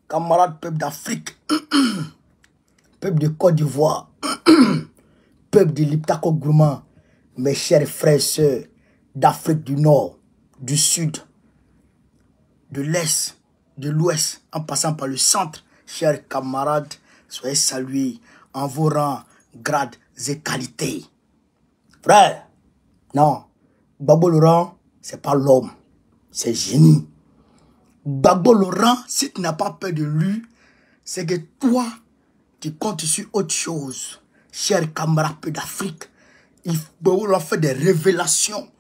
camarades peuple d'Afrique, peuple de Côte d'Ivoire, peuple de l'Iptako Gourmand, mes chers frères et sœurs d'Afrique du Nord, du Sud, de l'Est, de l'Ouest, en passant par le centre, chers camarades, soyez salués en vos rangs, grades et qualités. Frère, non, Gbagbo Laurent, c'est pas l'homme, c'est génie. Gbagbo Laurent, si tu n'as pas peur de lui, c'est que toi, tu comptes sur autre chose. Chers camarades d'Afrique, Gbagbo Laurent fait des révélations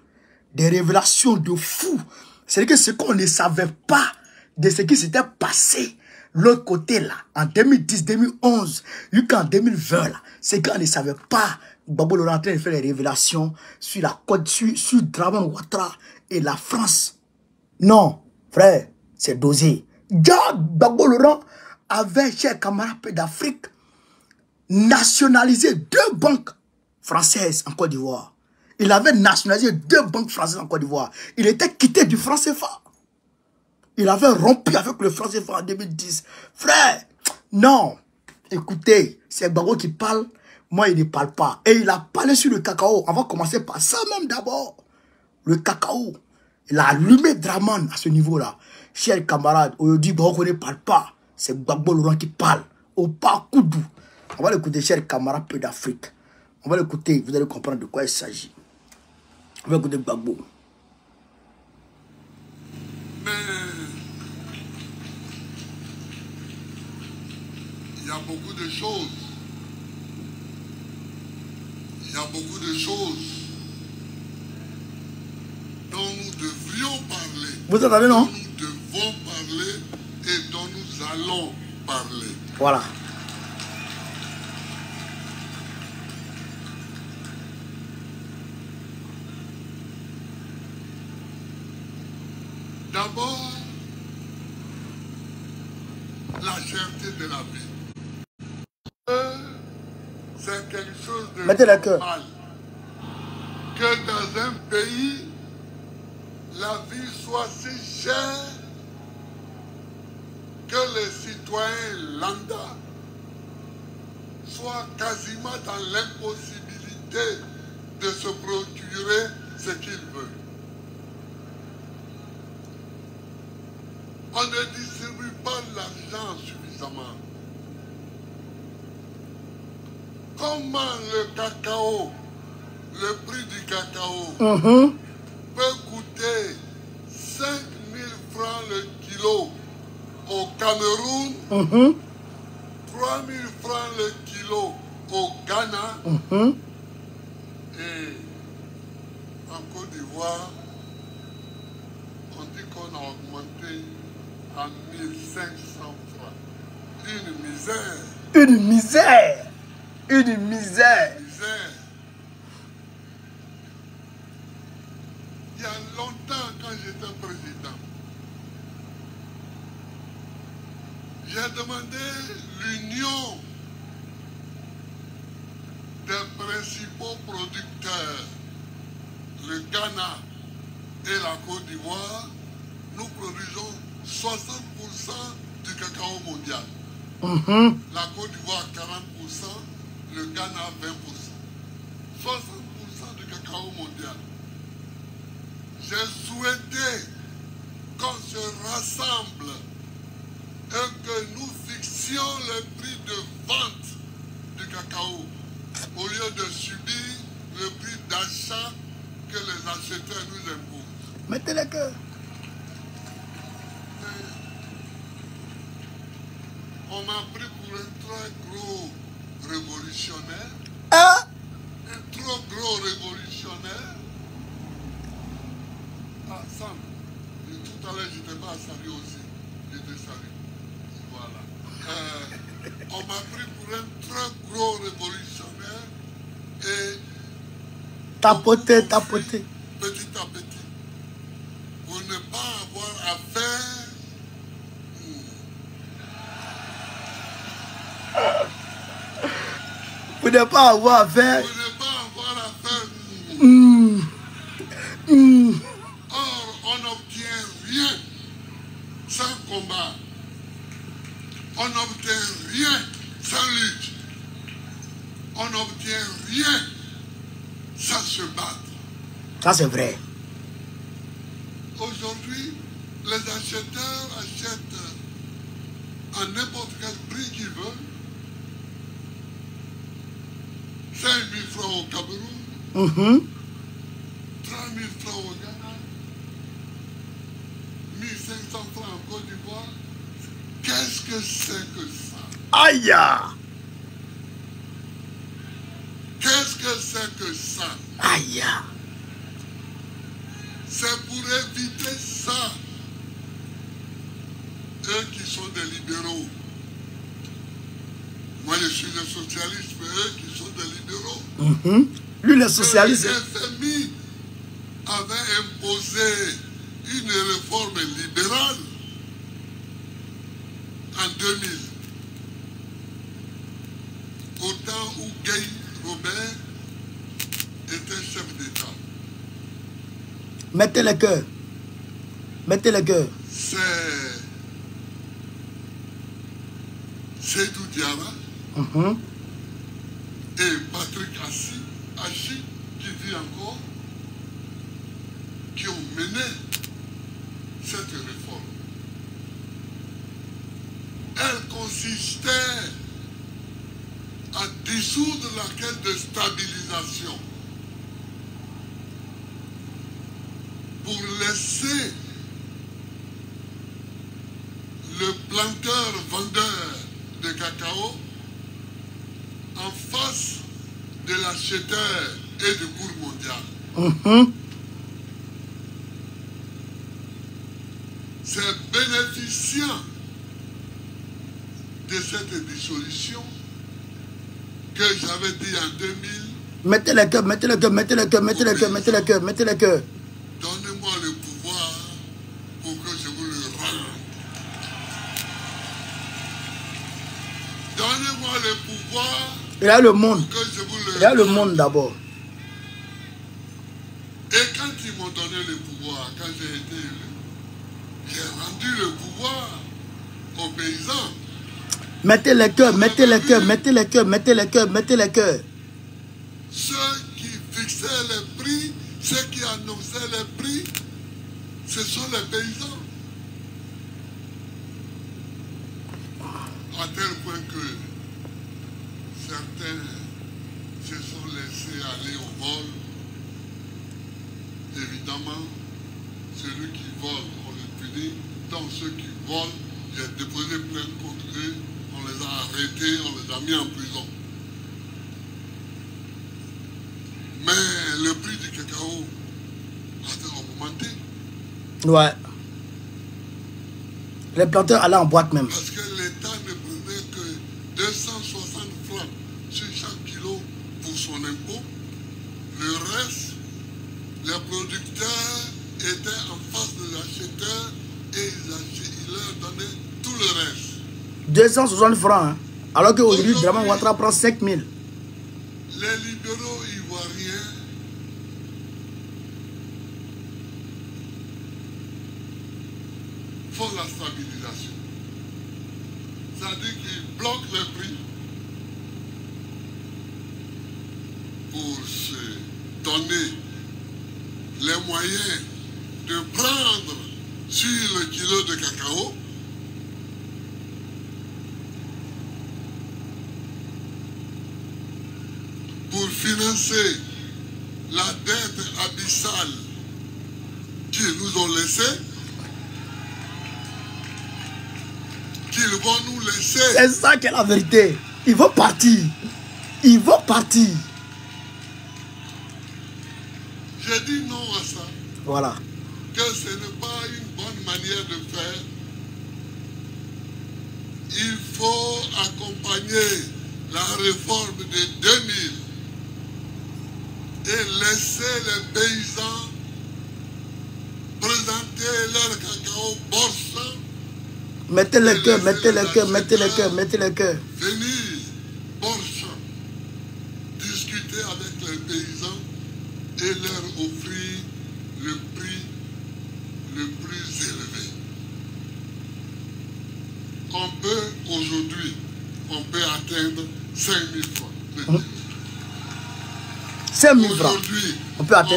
de fou. C'est que ce qu'on ne savait pas de ce qui s'était passé l'autre côté là, en 2010, 2011, jusqu'en 2020 là, c'est qu'on ne savait pas. Gbagbo Laurent est en train de faire des révélations sur la côte, sur Draman Ouattara et la France. Non, frère, c'est dosé. Gbagbo Laurent avait, chers camarades d'Afrique, nationalisé 2 banques françaises en Côte d'Ivoire. Il avait nationalisé 2 banques françaises en Côte d'Ivoire. Il était quitté du franc CFA. Il avait rompu avec le franc CFA en 2010. Frère, non. Écoutez, c'est Gbagbo qui parle. Moi, il ne parle pas. Et il a parlé sur le cacao. On va commencer par ça même d'abord. Le cacao. Il a allumé Draman à ce niveau-là. Chers camarades, aujourd'hui, Gbagbo ne parle pas. C'est Gbagbo Laurent qui parle. Au pas Koudou. On va l'écouter, chers camarades peu d'Afrique. On va l'écouter, vous allez comprendre de quoi il s'agit. On va écouter Gbagbo. Mais il y a beaucoup de choses. Il y a beaucoup de choses dont nous devrions parler. Vous entendez, non? Dont nous devons parler et dont nous allons parler. Voilà. D'abord, la cherté de la vie. C'est quelque chose de normal. Que dans un pays, la vie soit si chère que les citoyens lambda soient quasiment dans l'impossibilité de se procurer ce qu'ils veulent. On ne distribue pas l'argent suffisamment. Comment le cacao, le prix du cacao, peut coûter 5 000 francs le kilo au Cameroun, 3 000 francs le kilo au Ghana, et en Côte d'Ivoire, on dit qu'on a augmenté à 1500 francs. Une misère. Une misère. Une misère. Il y a longtemps, quand j'étais président, j'ai demandé l'union des principaux producteurs, le Ghana et la Côte d'Ivoire. Nous produisons 60% du cacao mondial. La Côte d'Ivoire 40%, le Ghana 20%. 60% du cacao mondial. J'ai souhaité qu'on se rassemble et que nous fixions le prix de vente du cacao au lieu de subir le prix d'achat que les acheteurs nous imposent. Mettez le cœur. On m'a pris pour un très gros révolutionnaire. Un trop gros révolutionnaire. Ah, Sam, tout à l'heure, je n'étais pas à saluer aussi. Je te salue. Voilà. On m'a pris pour un très gros révolutionnaire et... Tapoter. Petit à petit. Pour ne pas avoir affaire... Vous n'avez pas avoir affaire. Pour ne pas avoir affaire... Or, on n'obtient rien sans combat. On n'obtient rien sans lutte. On n'obtient rien sans se battre. Ça, c'est vrai. Aujourd'hui, les acheteurs achètent à n'importe quel prix qu'ils veulent. 5 000 francs au Cameroun, 3 000 francs au Ghana, 1 500 francs en Côte d'Ivoire. Qu'est-ce que c'est que ça? Aïe! Qu'est-ce que c'est que ça? Aïe! C'est pour éviter ça. Eux qui sont des libéraux. Moi, je suis des socialistes, mais eux qui sont des libéraux. Lui, le socialiste. Le FMI avait imposé une réforme libérale en 2000. Au temps où Gay Robert était chef d'État. Mettez le cœur. Mettez le cœur. C'est Seydou Diarra et Patrick Hachi qui vit encore, qui ont mené cette réforme. Elle consistait à dissoudre la caisse de stabilisation pour laisser le planteur-vendeur de cacao en face de l'acheteur et du cours mondial. C'est bénéficiant de cette dissolution que j'avais dit en 2000. Mettez le cœur, mettez le cœur, mettez le cœur, mettez le cœur, mettez le cœur, mettez le cœur. Donnez-moi le pouvoir pour que je vous le rende. Donnez-moi le pouvoir. Il y a le monde. Pour que je vous le Il y a le rende. monde d'abord. Et quand ils m'ont donné le pouvoir, quand j'ai été élu, j'ai rendu le pouvoir aux paysans. Mettez le cœur, mettez le cœur, mettez le cœur, mettez le cœur, mettez le cœur. Ceux qui fixaient les prix, ceux qui annonçaient les prix, ce sont les paysans. À tel point que certains se sont laissés aller au vol. Évidemment, celui qui vole, on le punit. Donc ceux qui volent, j'ai déposé plainte contre eux, on les a arrêtés, on les a mis en prison. Mais le prix du cacao a augmenté. Ouais. Les planteurs allaient en boîte même. Parce que l'État ne prenait que 260 francs sur chaque kilo pour son impôt. Le reste, les producteurs étaient en face de l'acheteurs et ils leur donnaient tout le reste. 260 francs. Hein. Alors qu'aujourd'hui, Draman Ouattara prend 5 000. Les libéraux ivoiriens font la stabilisation. C'est-à-dire qu'ils bloquent les prix pour se donner les moyens de prendre sur le kilo de cacao pour financer la dette abyssale qu'ils nous ont laissée, qu'ils vont nous laisser. C'est ça qui est la vérité. Ils vont partir. Ils vont partir. J'ai dit non à ça. Voilà. Que ce n'est pas une bonne manière de faire. Il faut accompagner la réforme de 2000 et laisser les paysans présenter leur cacao bourse. Mettez le cœur, mettez le cœur, mettez le cœur, mettez le cœur. Venir bourse, discuter avec les paysans et leur offrir le prix le plus élevé. on peut aujourd'hui, on peut atteindre 5 000 francs. 5 000 francs. Aujourd'hui, On peut atteindre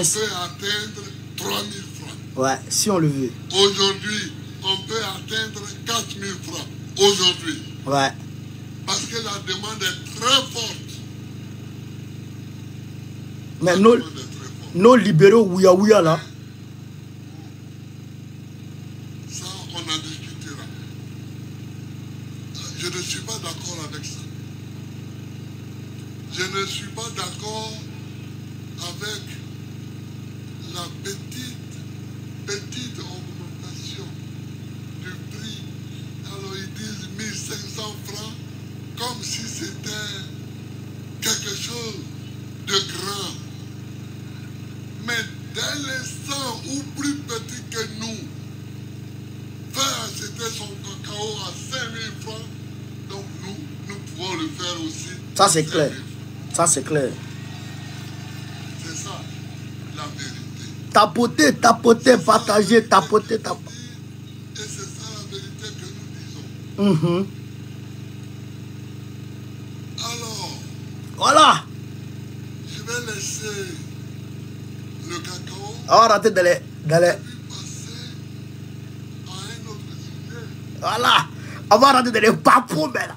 3 000 francs. Ouais, si on le veut. Aujourd'hui, on peut atteindre 4 000 francs. Aujourd'hui. Ouais. Parce que la demande est très forte. Mais nos libéraux ouya là. Ça, on en discutera. Je ne suis pas d'accord avec ça. Je ne suis pas d'accord avec la petite augmentation du prix. Alors ils disent 1500 francs comme si c'était quelque chose de grand. Mais dès l'instant où plus petit que nous fait acheter son cacao à 5 000 francs, donc nous pouvons le faire aussi. Ça c'est clair. Ça c'est clair. C'est ça la vérité. Tapoter, partager, tapoter. Et c'est ça la vérité que nous disons. Alors, voilà. je vais laisser le cacao. On va rentrer dans les... Et puis passer à un autre sujet. Voilà. On va rentrer dans les papos, mais là.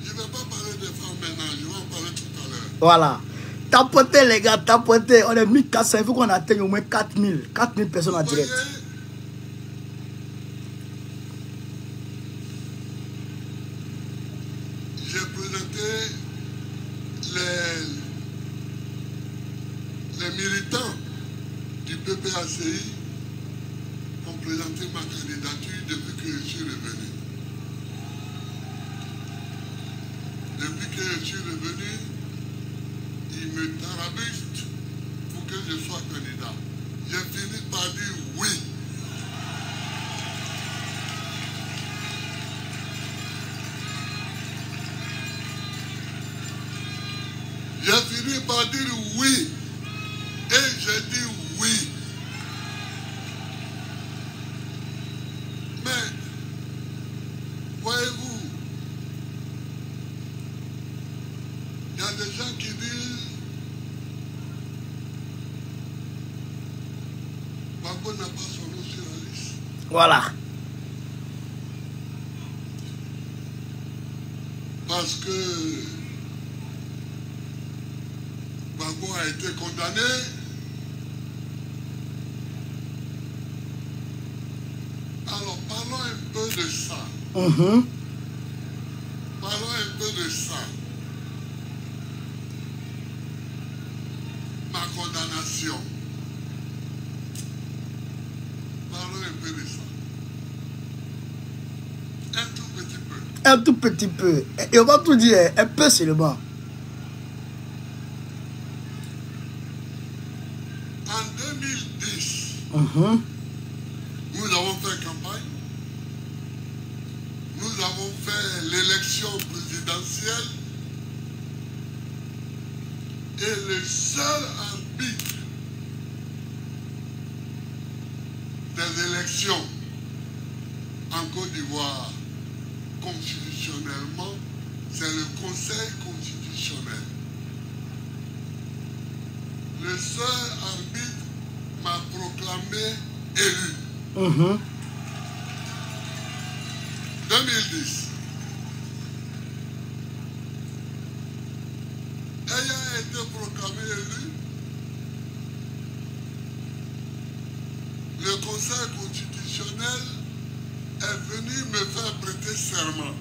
Je ne vais pas parler des femmes maintenant, je vais en parler tout à l'heure. Voilà. Tapoter, les gars, tapoter. On est 1400, il faut qu'on atteigne au moins 4000. 4000 personnes en direct. J'ai présenté les militants du PPACI ont présenté ma candidature depuis que je suis revenu. Depuis que je suis revenu, ils me tarabustent pour que je sois candidat. J'ai fini par dire oui. J'ai fini par dire oui. Et j'ai dit oui. Mais, voyez-vous, il y a des gens qui disent Gbagbo n'a pas son nom sur la liste. Voilà. Parce que Gbagbo a été condamné. Alors parlons un peu de ça. Parlons un peu de ça. Ma condamnation. Parlons un peu de ça. Un tout petit peu. Un tout petit peu. Et on va tout dire, un peu seulement. En 2010, nous avons fait campagne. Nous avons fait l'élection présidentielle. Et le seul arbitre des élections en Côte d'Ivoire, constitutionnellement, c'est le Conseil constitutionnel. Le seul arbitre m'a proclamé élu. 2010. Ayant été proclamé élu, le Conseil constitutionnel est venu me faire prêter serment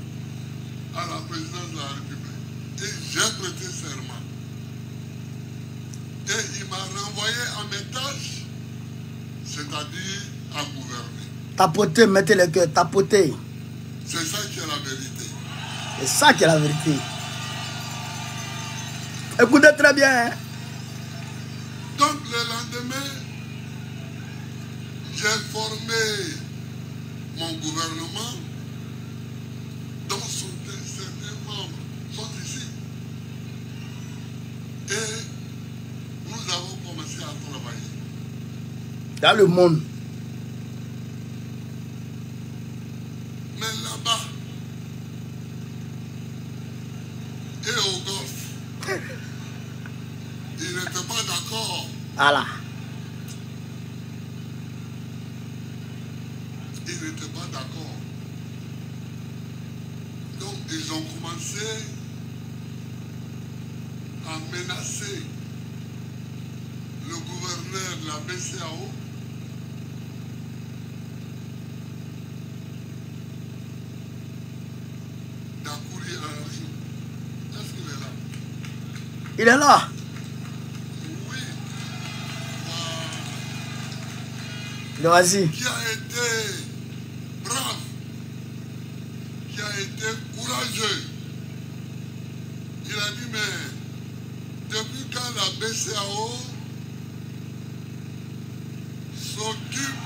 à la présidence de la République. Et j'ai prêté serment. Et il m'a renvoyé à mes tâches, c'est-à-dire à gouverner. Tapoter, mettez le cœur, tapoter. C'est ça qui est la vérité. C'est ça qui est la vérité. Écoutez très bien. Donc le lendemain, j'ai formé mon gouvernement, dont certains membres sont ici. Et nous avons commencé à travailler. Dans le monde. Mais là-bas, et au Golfe, ils n'étaient pas d'accord. Voilà. Ils n'étaient pas d'accord. Donc, ils ont commencé à menacer le gouverneur de la BCEAO d'Akouri Henry. Est-ce qu'il est là? Il est là. Oui. Vas-y. Qui a été brave, qui a été courageux. Il a dit, mais depuis quand la BCEAO s'occupe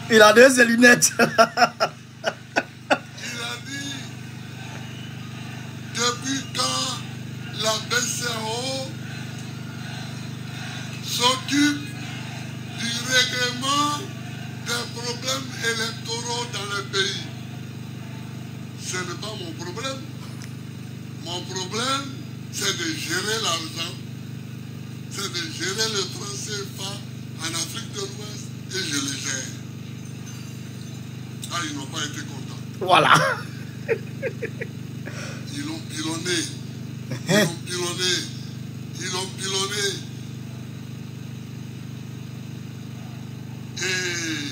Il a donné ses lunettes. Il a dit, depuis quand la BCEAO s'occupe du règlement des problèmes électoraux dans le pays. Ce n'est pas mon problème. Mon problème, c'est de gérer l'argent, c'est de gérer le franc CFA en Afrique de l'Ouest et je le gère. Ah, ils n'ont pas été contents. Voilà. Ils l'ont pilonné. Ils l'ont pilonné. Ils l'ont pilonné. Et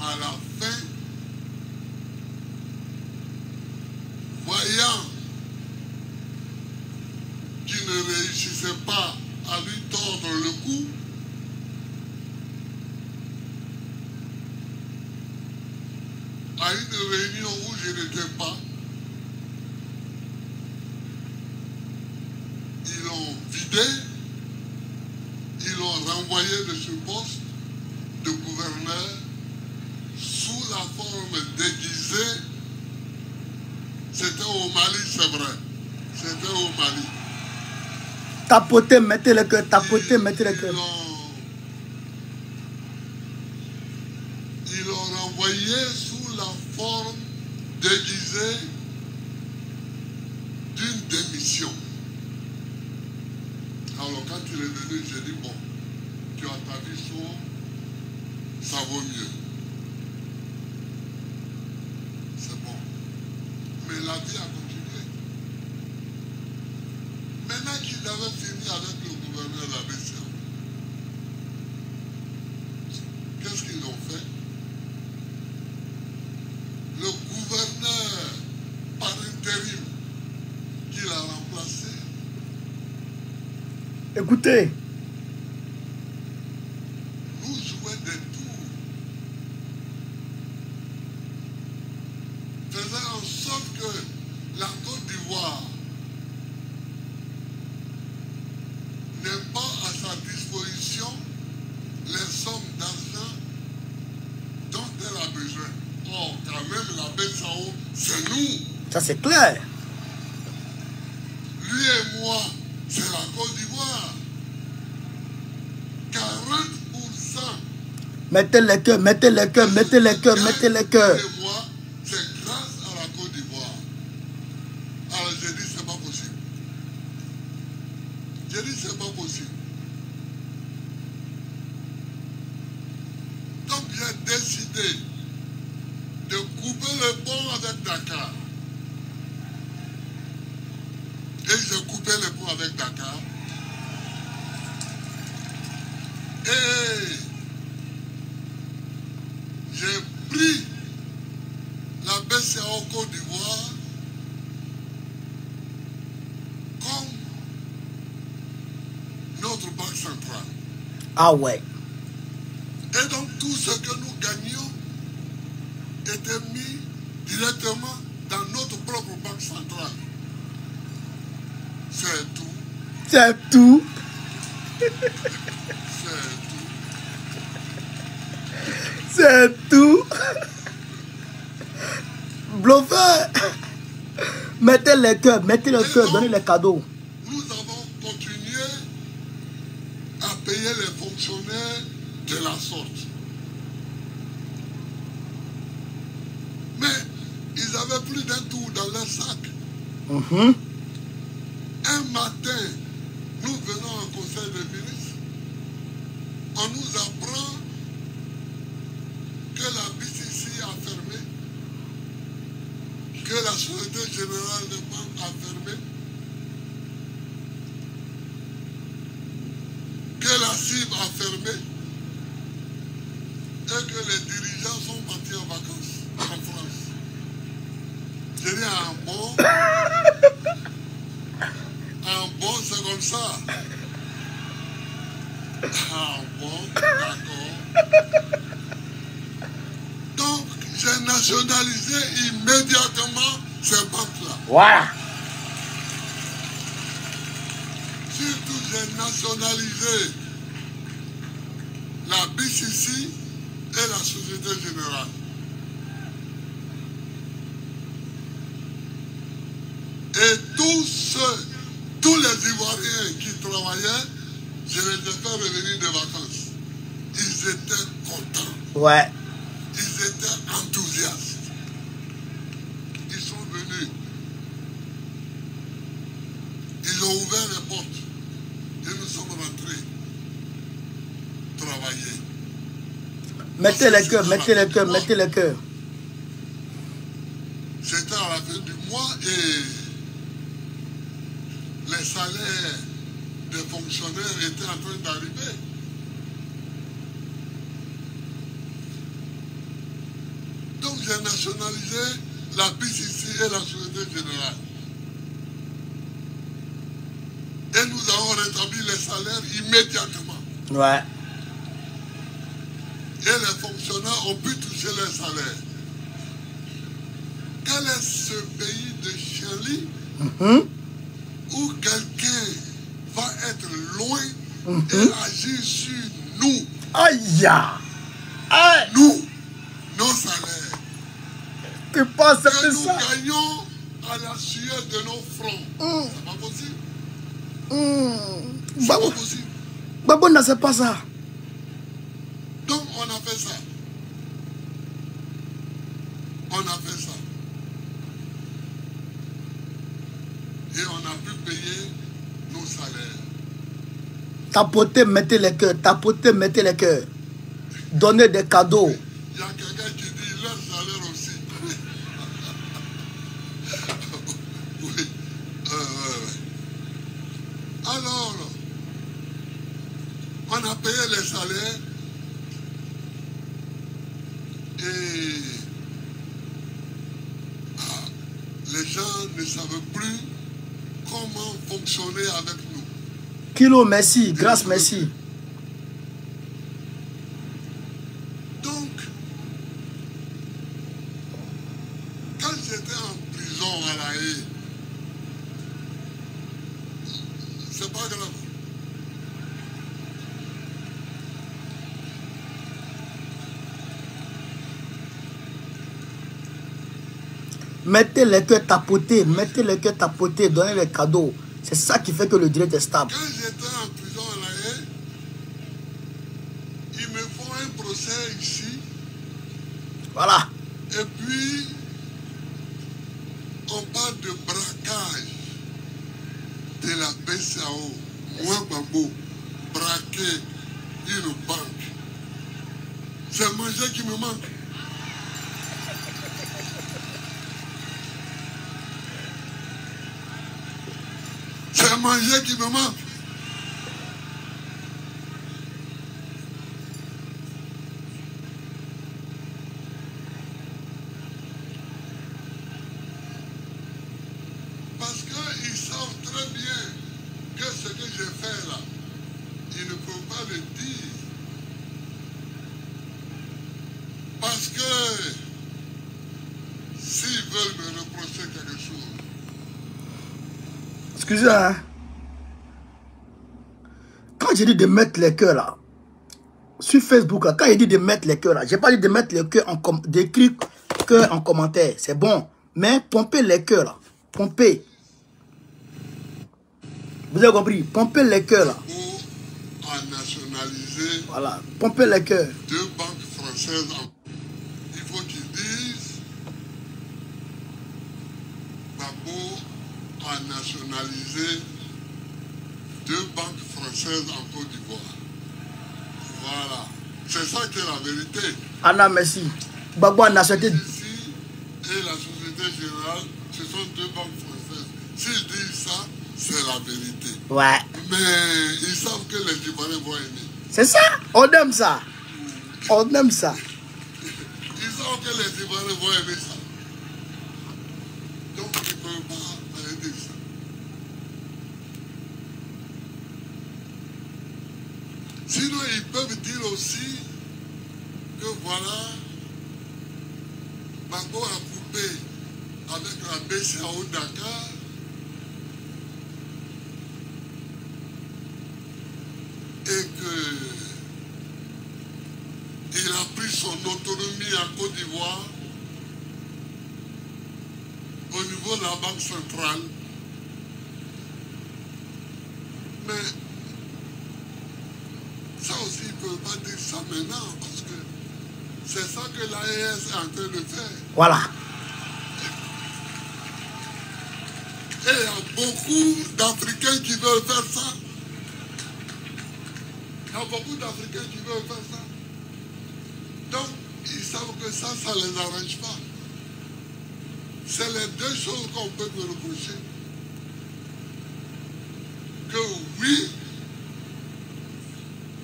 à la fin, voyant qu'il ne réussissait pas à lui tordre le cou, à une réunion où je n'étais pas, ils l'ont vidé, ils l'ont renvoyé de ce poste de gouverneur sous la forme déguisée. C'était au Mali, c'est vrai. C'était au Mali. Tapotez, mettez le cœur. Tapotez, mettez le cœur. Ils l'ont renvoyé sous la forme déguisée d'une démission. Alors quand il est venu, j'ai dit, bon, tu as ta vie sauve, ça vaut mieux. C'est bon. Mais la vie a continué. Maintenant qu'ils avaient fini avec le gouverneur de la BCEAO, qu'est-ce qu'ils ont fait? Le gouverneur par intérim qui l'a remplacé. Écoutez. Nous jouait des tours. Faisait en sorte que la Côte d'Ivoire n'ait pas à sa disposition les sommes d'argent dont elle a besoin. Or, quand même, la BCEAO, c'est nous. Ça, c'est clair. Lui et moi, c'est la Côte d'Ivoire. 40%. Mettez les cœurs, mettez les cœurs, mettez les cœurs, mettez les cœurs. Lui et moi, c'est grâce à la Côte d'Ivoire. Alors, j'ai dit, c'est pas possible. J'ai dit, c'est pas possible. Donc, j'ai décidé de couper le pont avec Dakar. Et j'ai coupé le pont avec Dakar. Et j'ai pris la BCEAO Côte d'Ivoire comme notre banque centrale. Ah ouais. Et donc tout ce que nous gagnions était mis directement dans notre propre banque centrale. C'est tout. C'est tout. C'est tout. Bluffeur. Mettez les cœurs, donnez les cadeaux. fonctionnaient de la sorte. Mais ils avaient plus d'un tour dans leur sac. Un matin, nous venons au conseil des ministres. On nous apprend que la BCC a fermé, que la Société Générale de Banque a fermé, que la CIB a fermé et que les dirigeants sont partis en vacances en France. J'ai dit un bon, c'est comme ça. Un bon, d'accord. Donc, j'ai nationalisé immédiatement ces banques-là. Voilà. Surtout, j'ai nationalisé la BCC et la Société Générale. Et tous les Ivoiriens qui travaillaient, je les ai fait revenir de vacances. Ils étaient contents. Ouais. Ils étaient enthousiastes. Ils sont venus. Ils ont ouvert les portes. Et nous sommes rentrés travailler. Mettez les cœurs, mettez les cœurs, mettez les cœurs. C'était à la fin du mois et les salaires des fonctionnaires étaient en train d'arriver. Donc j'ai nationalisé la BCC et la Société Générale. Et nous avons rétabli les salaires immédiatement. Ouais. Et les fonctionnaires ont pu toucher les salaires. Quel est ce pays de Chili où quelqu'un va être loin et agir sur nous? Aïe! Aïe! Nous, nos salaires. Tu penses que Que nous ça? gagnons à la sueur de nos fronts. C'est pas possible. C'est Babou, pas possible. Babou, non, c'est pas ça. Donc on a fait ça. On a fait ça. Et on a pu payer nos salaires. Tapotez, mettez les cœurs. Tapotez, mettez les cœurs. Donnez des cadeaux. Il y a quelqu'un qui dit leur salaire aussi. Oui. Alors, on a payé les salaires et les gens ne savaient plus comment fonctionner avec nous. Kilo, merci. Grâce, merci. Donc, quand j'étais en prison à La Haye, c'est pas grave. Mettez les cœurs, tapotez. Mettez les cœurs, tapotez. Donnez les cadeaux. C'est ça qui fait que le direct est stable. Quand j'étais en prison à La Haye, ils me font un procès ici. Voilà. Et puis, on parle de braquage de la BCAO. Moi, Bambo, braquer une banque. C'est manger qui me manque. C'est manger qui me manque. Parce qu'ils savent très bien que ce que j'ai fait là, ils ne peuvent pas le dire. Parce que s'ils veulent me reprocher quelque chose, Excusez, hein. Quand j'ai dit de mettre les cœurs là, sur Facebook, là, quand j'ai dit de mettre les cœurs là, j'ai pas dit de mettre les cœurs d'écrire cœur en commentaire. C'est bon. Mais pompez les cœurs là. Pompez. Vous avez compris? Pompez les cœurs là. pour nationaliser Voilà, pomper les cœurs. 2 banques françaises. Il faut qu'ils disent Gbagbo a nationalisé 2 banques françaises en Côte d'Ivoire. Voilà. C'est ça qui est la vérité. Anna, merci. Gbagbo a nationalisé. Ici et la Société Générale, ce sont 2 banques françaises. S'ils disent ça, c'est la vérité. Ouais. Mais ils savent que les Ivoiriens vont aimer. C'est ça. On aime ça. On aime ça. Ils savent que les Ivoiriens vont aimer ça. Donc ils ne peuvent pas arrêter ça. Sinon, ils peuvent dire aussi que voilà, Gbagbo a coupé avec la BCAO Dakar. Et qu'il a pris son autonomie en Côte d'Ivoire au niveau de la Banque centrale. Mais ça aussi, ils ne peuvent pas dire ça maintenant parce que c'est ça que l'AES est en train de faire. Voilà. Et il y a beaucoup d'Africains qui veulent faire ça. Il y a beaucoup d'Africains qui veulent faire ça. Donc, ils savent que ça ne les arrange pas. C'est les 2 choses qu'on peut me reprocher. Que oui,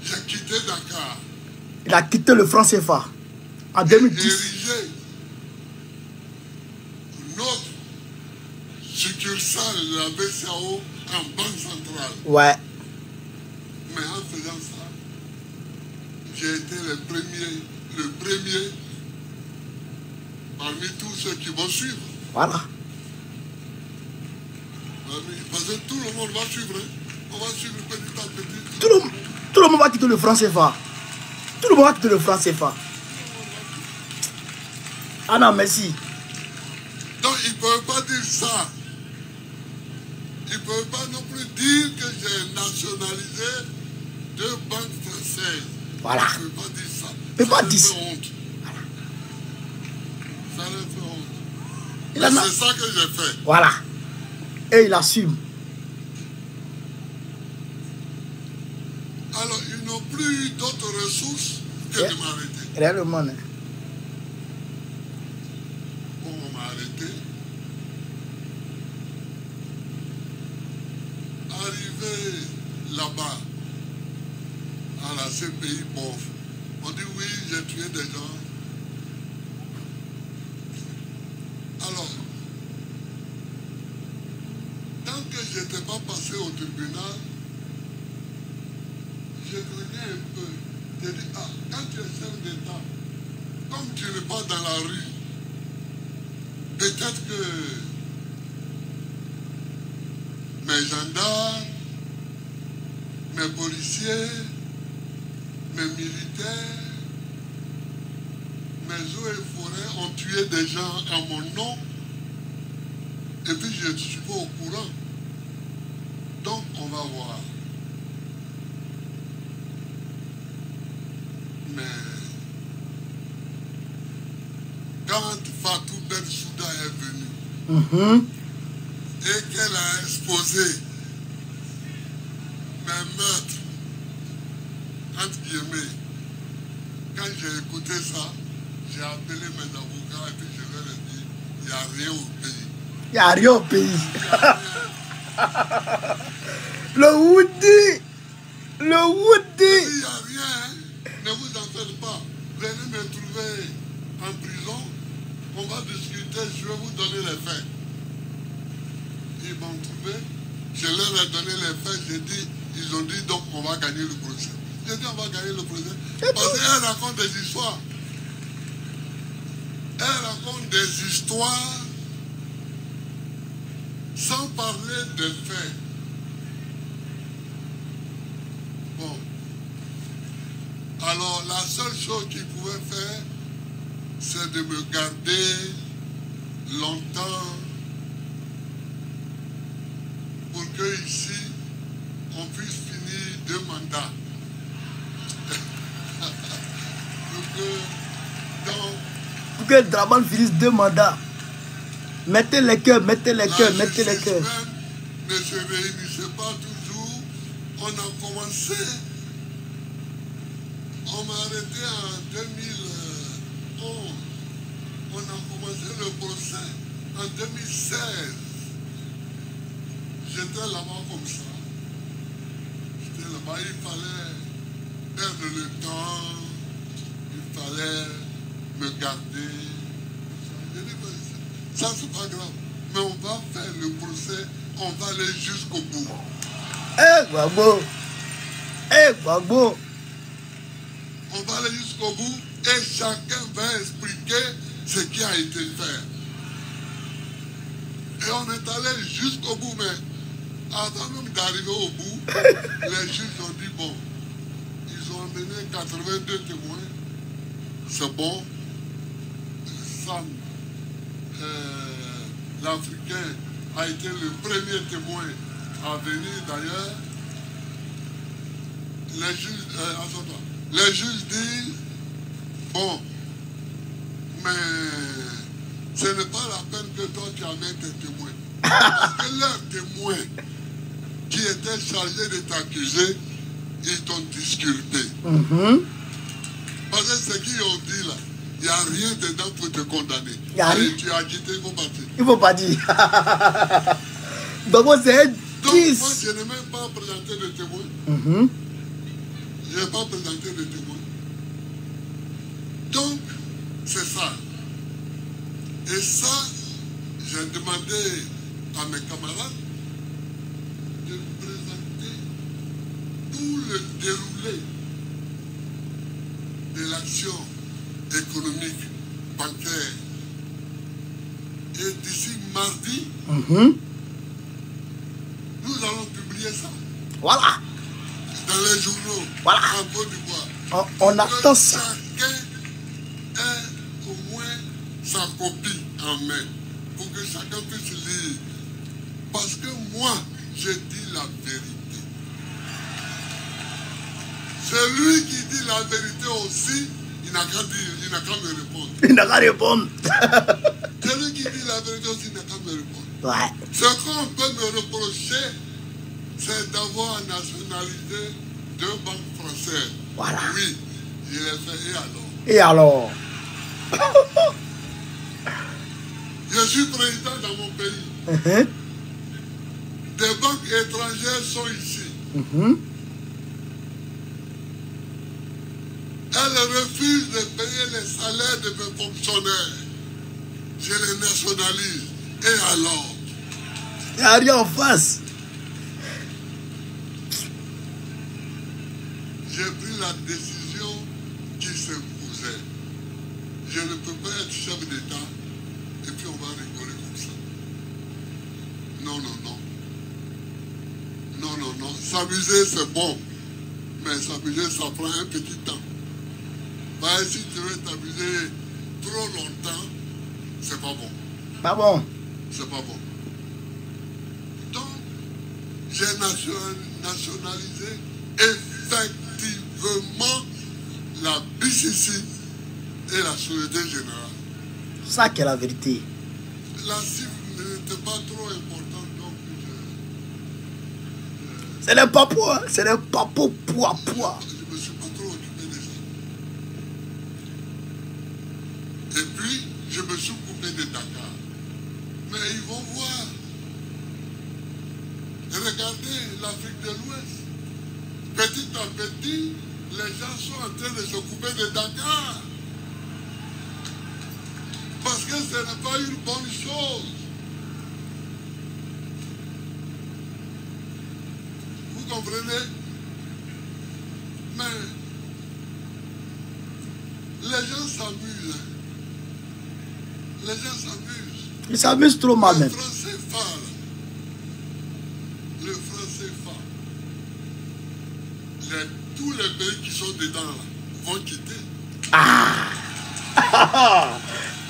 j'ai quitté Dakar. Il a quitté le franc CFA en 2010. Érigé notre succursale de la BCAO en banque centrale. Ouais. Mais en faisant ça, j'ai été le premier parmi tous ceux qui vont suivre. Voilà. Parce que tout le monde va suivre. Hein. On va suivre petit à petit. Tout le monde va quitter le franc CFA. Tout le monde va quitter le franc CFA. Ah non, merci. Donc ils ne peuvent pas dire ça. Ils ne peuvent pas non plus dire que j'ai nationalisé 2 banques françaises. Voilà. Ils ne peuvent pas dire ça. Ils ne peuvent pas leur dire fait ça. honte. Ça leur fait honte. Il Mais en a- c'est ça que j'ai fait. Voilà. Et il assume. Alors ils n'ont plus eu d'autres ressources que Yeah. de m'arrêter. Réellement. Hein. Bon, on m'a arrêté. Arrivé là-bas, à la CPI, bon, on dit oui, j'ai tué des gens. Alors, tant que je n'étais pas passé au tribunal, je craignais un peu. J'ai dit, ah, quand tu es chef d'État, comme tu n'es pas dans la rue, peut-être que mes gendarmes, mes policiers, mes militaires, mes eaux et forêts ont tué des gens à mon nom et puis je ne suis pas au courant. Donc on va voir. Mais quand Fatou Bensouda est venue et qu'elle a exposé mes meurtres, entre guillemets, quand j'ai écouté ça, j'ai appelé mes avocats et puis je leur ai dit, il n'y a rien au pays. Il n'y a rien au pays. Il n'y a rien. Le Woody. Le Woody. Il n'y a rien, hein. Ne vous en faites pas. Venez me trouver en prison, on va discuter, je vais vous donner les faits. Ils m'ont trouvé, je leur ai donné les faits, j'ai dit, ils ont dit donc on va gagner le procès. J'ai dit on va gagner le procès. Parce qu'elle raconte des histoires. Elle raconte des histoires sans parler des faits. Bon. Alors la seule chose qu'il pouvait faire, c'est de me garder longtemps pour que ici, on puisse finir 2 mandats. Pour que Draman finisse 2 mandats. Mettez les cœurs, mettez les cœurs, mettez les cœurs. Ne se réunissait pas toujours. On a commencé. On m'a arrêté en 2011. On a commencé le procès en 2016. J'étais là-bas comme ça. J'étais là-bas, il fallait perdre le temps. Il fallait me garder. J'ai dit, ça c'est pas grave. Mais on va faire le procès, on va aller jusqu'au bout. Eh, Gbagbo! Eh, Gbagbo! On va aller jusqu'au bout et chacun va expliquer ce qui a été fait. Et on est allé jusqu'au bout, mais avant même d'arriver au bout, les juges ont dit, bon, ils ont amené 82 témoins. C'est bon. Sam, l'Africain, a été le premier témoin à venir d'ailleurs. Les juges disent, bon, mais ce n'est pas la peine que toi tu amènes tes témoins. Parce que leurs témoins qui étaient chargés de t'accuser, ils t'ont disculpé. Parce que ce qu'ils ont dit là, il n'y a rien dedans pour te condamner. Allez, tu as quitté, il faut partir. Il faut pas dire. Donc, c'est 10. Donc, moi, je n'ai même pas présenté de témoin. Je n'ai pas présenté de témoin. Donc, c'est ça. Et ça, j'ai demandé à mes camarades de présenter tout le déroulé de l'action économique, bancaire. Et d'ici mardi, nous allons publier ça. Voilà. Dans les journaux. Voilà. En Côte d'Ivoire. On attend ça. Chacun ait au moins sa copie en main. Pour que chacun puisse lire. Parce que moi, je dis la vérité. Celui qui dit la vérité aussi, il n'a qu'à dire, il n'a qu'à me répondre. Il n'a qu'à répondre. Celui qui dit la vérité aussi, il n'a qu'à me répondre. Ouais. Ce qu'on peut me reprocher, c'est d'avoir nationalisé 2 banques françaises. Voilà. Oui, il est fait. Et alors? Et alors? Je suis président dans mon pays. Des banques étrangères sont ici. Elles refusent de payer les salaires de mes fonctionnaires. Je les nationalise. Et alors? Il n'y a rien en face. J'ai pris la décision qui s'imposait. Je ne peux pas être chef d'État et puis on va rigoler comme ça. Non, non, non. Non, non, non. S'amuser, c'est bon. Mais s'amuser, ça prend un petit temps. Bah, si tu veux t'amuser trop longtemps, c'est pas bon. Pas bon. C'est pas bon. Donc, j'ai nationalisé effectivement la BCC et la Société Générale. Ça qui est la vérité. La cible n'était pas trop importante, donc C'est les papous, hein? C'est les papous poids. je ne me suis pas trop occupé de ça. Et puis, je me suis coupé de Dakar. Mais ils vont voir. Regardez l'Afrique de l'Ouest. Petit à petit, les gens sont en train de se couper de Dakar. Parce que ce n'est pas une bonne chose. Vous comprenez? Mais les gens s'amusent. Les gens s'amusent. Ils s'amusent trop mal Le même. franc CFA, le franc CFA, tous les pays qui sont dedans là, vont quitter.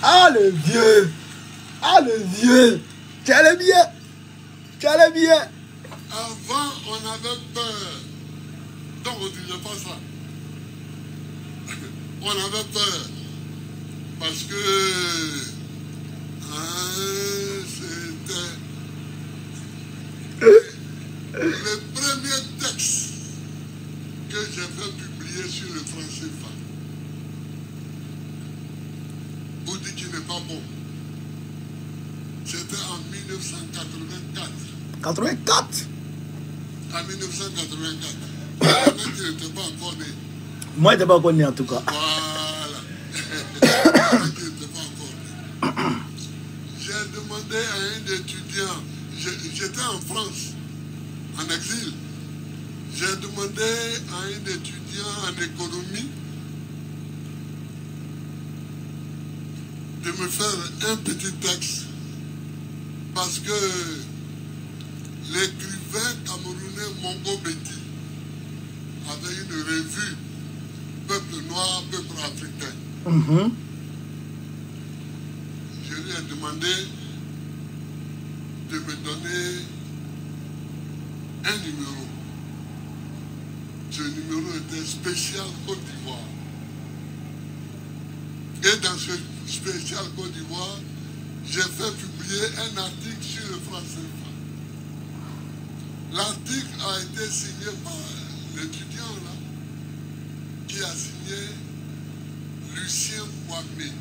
Ah le vieux. Ah le vieux. Tu allais bien. Tu allais bien. Avant, on avait peur. Donc on ne disait pas ça. on avait peur. Parce que c'était le premier texte que j'ai fait publier sur le franc CFA. Vous dites qu'il n'est pas bon. C'était en 1984. 84. En 1984. Il n'était pas encore né. Moi, il n'était pas encore né en tout cas. Voilà. Il n'était pas encore né. J'ai demandé à un étudiant, j'étais en France, en exil. J'ai demandé à un étudiant en économie de me faire un petit texte parce que l'écrivain camerounais Mongo Betty avait une revue Peuple noir, peuple africain. Je lui ai demandé de me donner un numéro. Ce numéro était spécial Côte d'Ivoire. Et dans ce spécial Côte d'Ivoire, j'ai fait publier un article sur le franc CFA. L'article a été signé par l'étudiant là, qui a signé Lucien Kwame.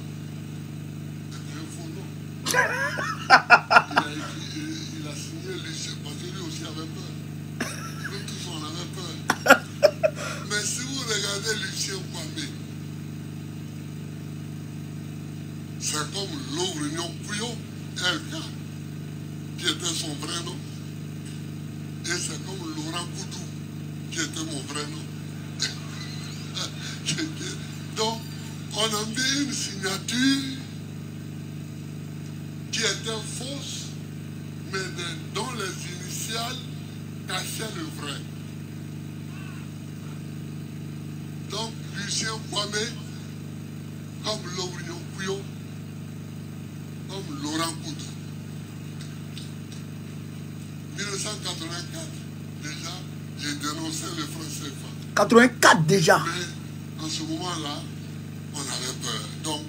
C'est un faux nom. Il a signé Lucien, parce que lui aussi avait peur. Nous tous on avait peur. Mais si vous regardez Lucien Kwame, c'est comme Laurignon Puyo, LK, qui était son vrai nom. Et c'est comme Laurent Koudou, qui était mon vrai nom. Donc, on a mis une signature qui était fausse, mais dont les initiales cachaient le vrai. Donc, Lucien Kwame, comme Laurignon Puyo, comme Laurent Koudou. 1984, déjà, j'ai dénoncé le franc CFA. 84 déjà. Mais en ce moment-là, on avait peur. Donc,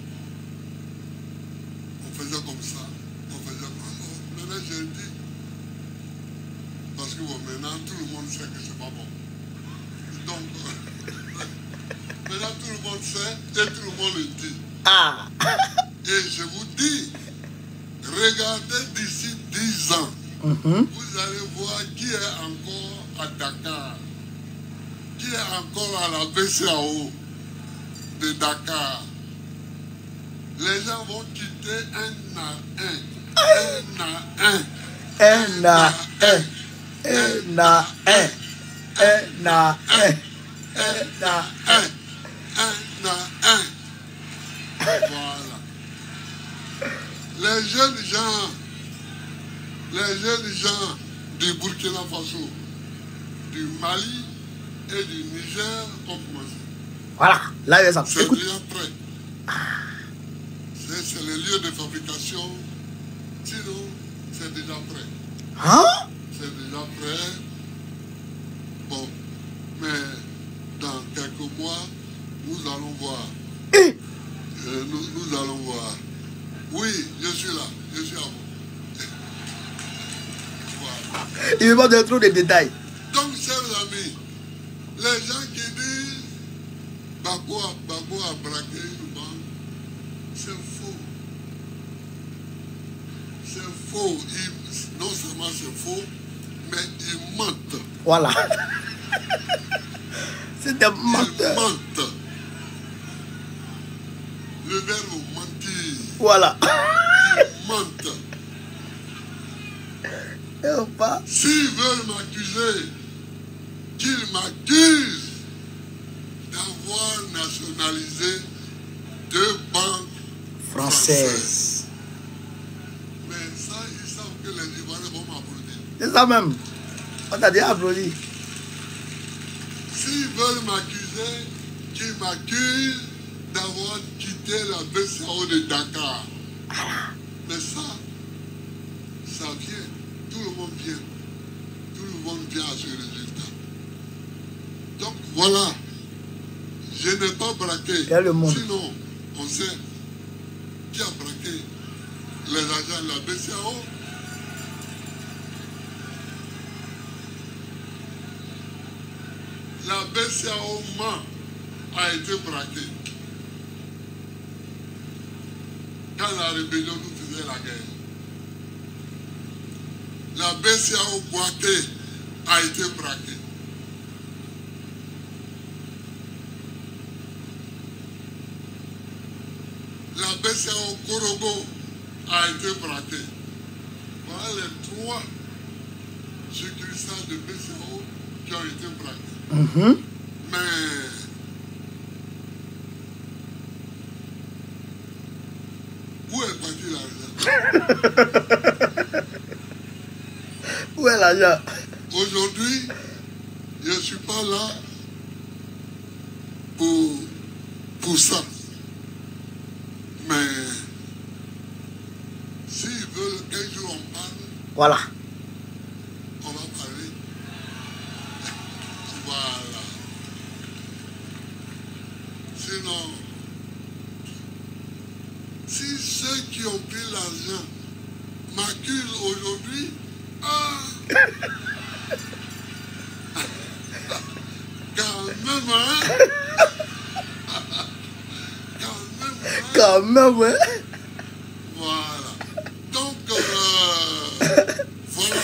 on faisait comme ça. On faisait comme ça. Maintenant, j'ai dit, parce que bon, maintenant, tout le monde sait que c'est pas bon. Donc, maintenant, tout le monde sait et tout le monde le dit. Ah. Et je vous dis, regardez d'ici 10 ans, vous allez voir qui est encore à Dakar, qui est encore à la BCAO de Dakar. Les gens vont quitter un à un. Voilà. Les jeunes gens du Burkina Faso, du Mali et du Niger ont commencé. Voilà, là, ça. C'est Écoute. déjà prêt. C'est le lieu de fabrication. Sinon, c'est déjà prêt. Hein? C'est déjà prêt. Bon, mais dans quelques mois, nous allons voir. Nous allons voir. Oui, je suis là. Je suis à vous. Voilà. Il me demande trop de détails. Donc, chers amis, les gens qui disent Bako a braqué une banque, c'est faux. C'est faux. Non seulement c'est faux, mais ils mentent. Voilà. C'est des menteurs. Ils mentent. Le verbe mentir. Voilà. Ils mentent. S'ils veulent m'accuser, qu'ils m'accusent d'avoir nationalisé 2 banques françaises. Mais ça, ils savent que les Ivoiriens vont m'applaudir. C'est ça même. On t'a déjà applaudi. S'ils veulent m'accuser, qu'ils m'accusent d'avoir quitté la BCAO de Dakar. Mais ça vient. Tout le monde vient. Tout le monde vient à ce résultat. Donc voilà. Je n'ai pas braqué. Il y a le monde. Sinon, on sait qui a braqué les agents de la BCAO. La BCAO a été braquée quand la rébellion nous faisait la guerre. La BCAO Boaké a été braquée. La BCAO Korogo a été braquée. Voilà les 3 succursales de BCAO qui ont été braquées. Mais où est parti l'argent? Où est l'argent? Aujourd'hui, je ne suis pas là pour ça. Mais s'ils veulent qu'un jour on parle, voilà. On va parler. Voilà. Sinon, si ceux qui ont pris l'argent m'accusent aujourd'hui, quand même, hein? Quand même, ouais. Voilà. Donc, voilà.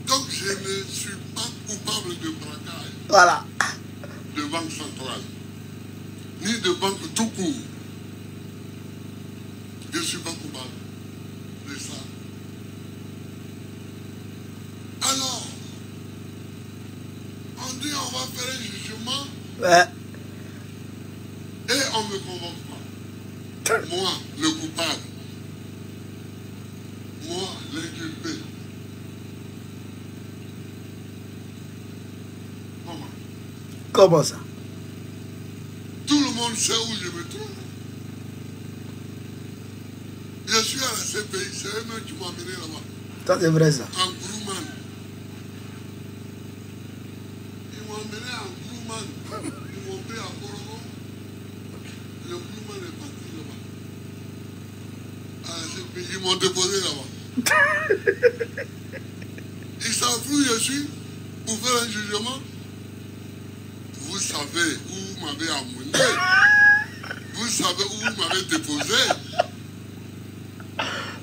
Donc, je ne suis pas coupable de braquage. Voilà. De banque centrale. Ni de banque tout court. Je ne suis pas coupable de ça. Alors, on dit on va faire un jugement. Ouais. Et on ne me convoque pas. Moi, le coupable. Moi, l'inculpé. Comment? Comment ça? Tout le monde sait où je me trouve. Je suis à la CPI, c'est eux-mêmes qui m'ont amené là-bas. Ça, c'est vrai, ça. En Grouman. Ils m'ont amené en Grouman. Ils m'ont pris à Korogo. Le Grouman est parti là-bas. À la CPI, ils m'ont déposé là-bas. Ils savent où je suis pour faire un jugement. Vous savez où vous m'avez amené. Vous savez où vous m'avez déposé.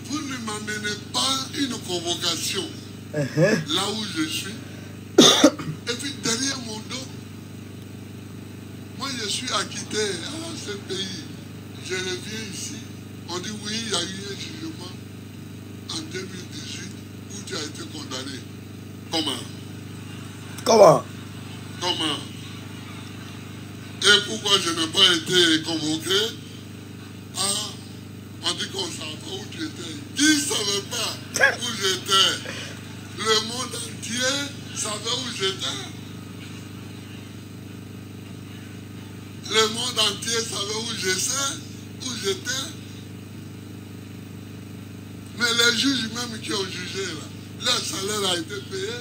Vous ne m'amenez pas une convocation là où je suis. Et puis derrière mon dos, moi je suis acquitté à ce pays. Je reviens ici. On dit oui, il y a eu un jugement en 2018 où tu as été condamné. Comment? Comment? Comment? Et pourquoi je n'ai pas été convoqué? Ah, on dit qu'on ne savait pas où tu étais. Qui ne savait pas où j'étais? Le monde entier savait où j'étais. Le monde entier savait où j'étais. Mais les juges même qui ont jugé là, leur salaire a été payé.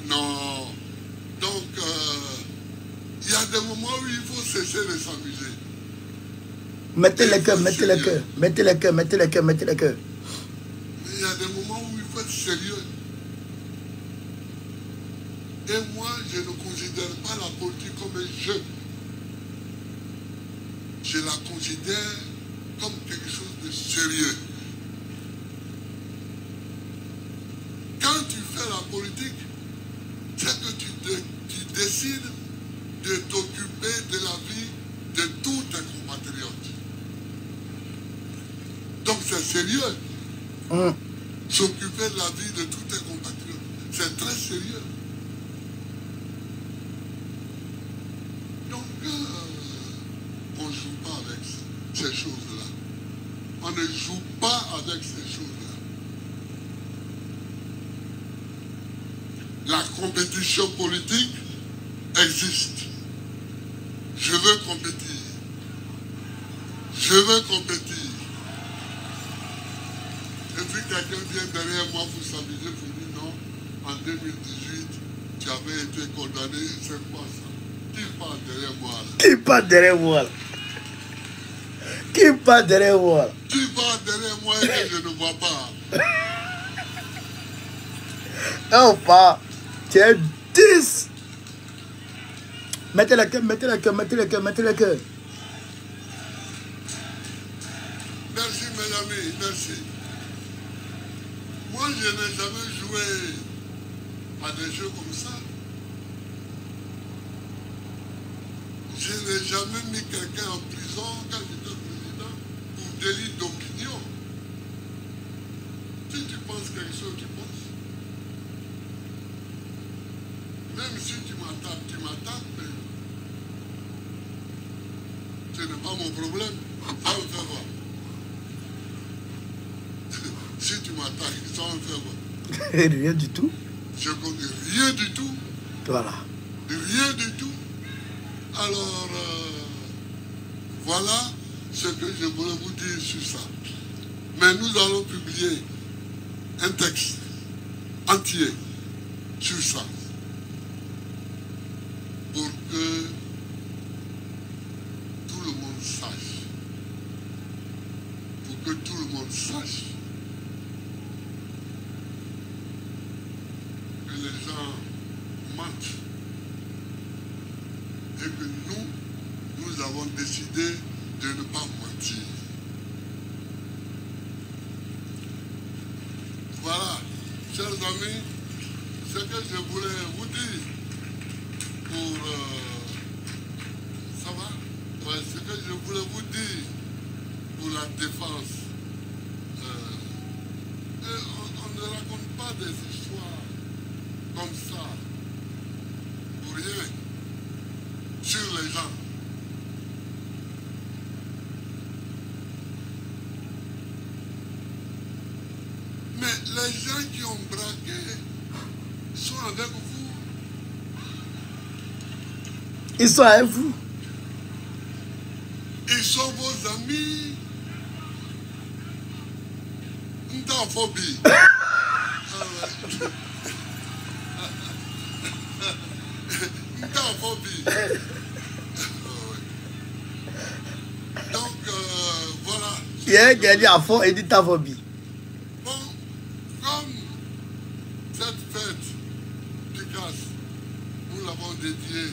Non. Donc, il y a des moments où il faut cesser de s'amuser. Mettez les cœurs, mettez les cœurs, mettez les cœurs, mettez les cœurs, mettez les cœurs. Mais il y a des moments où il faut être sérieux. Et moi, je ne considère pas la politique comme un jeu. Je la considère comme quelque chose de sérieux. Quand tu fais la politique, c'est que tu décides de t'occuper de la vie de tous tes compatriotes. Donc c'est sérieux. S'occuper de la vie de tous tes compatriotes, c'est très sérieux. Donc, on ne joue pas avec ces choses-là. On ne joue pas avec ces choses-là. La compétition politique existe. Je veux compétir. Je veux compétir. Et puis quelqu'un vient derrière moi pour s'amuser pour dire non, en 2018, Tu avais été condamné, c'est quoi ça? Qui parle derrière moi là? Qui parle derrière moi là? Qui parle derrière moi là? Qui parle derrière moi et que je ne vois pas? Non pas. Tu es 10. Mettez le cœur, mettez le cœur, mettez le cœur, mettez le cœur. Merci mes amis, merci. Moi je n'ai jamais joué à des jeux comme ça. Je n'ai jamais mis quelqu'un en prison quand j'étais président pour délit d'opinion. Si tu penses quelque chose, tu penses. Même si tu m'attaques, mais ce n'est pas mon problème. Ça me fait voir. Si tu m'attaques, ça me fait voir. Rien du tout. Je connais rien du tout. Voilà. Rien du tout. Alors, voilà ce que je voulais vous dire sur ça. Mais nous allons publier un texte entier sur ça. Pour que tout le monde sache. Pour que tout le monde sache que les gens mentent. Et que nous avons décidé de ne pas mentir. Voilà, chers amis, ce que je voulais vous dire pour... ça va? Ouais, ce que je voulais vous dire pour la défense. On ne raconte pas des histoires comme ça, pour rien, sur les gens. Mais les gens qui ont braqué sont avec vous. Ils sont avec vous. Ils sont vos amis. Ntaphobie. Ntaphobie. Donc, voilà. Il y a un qui a dit à fond et dit ta phobie. Bon, comme cette fête Picasse, nous l'avons dédiée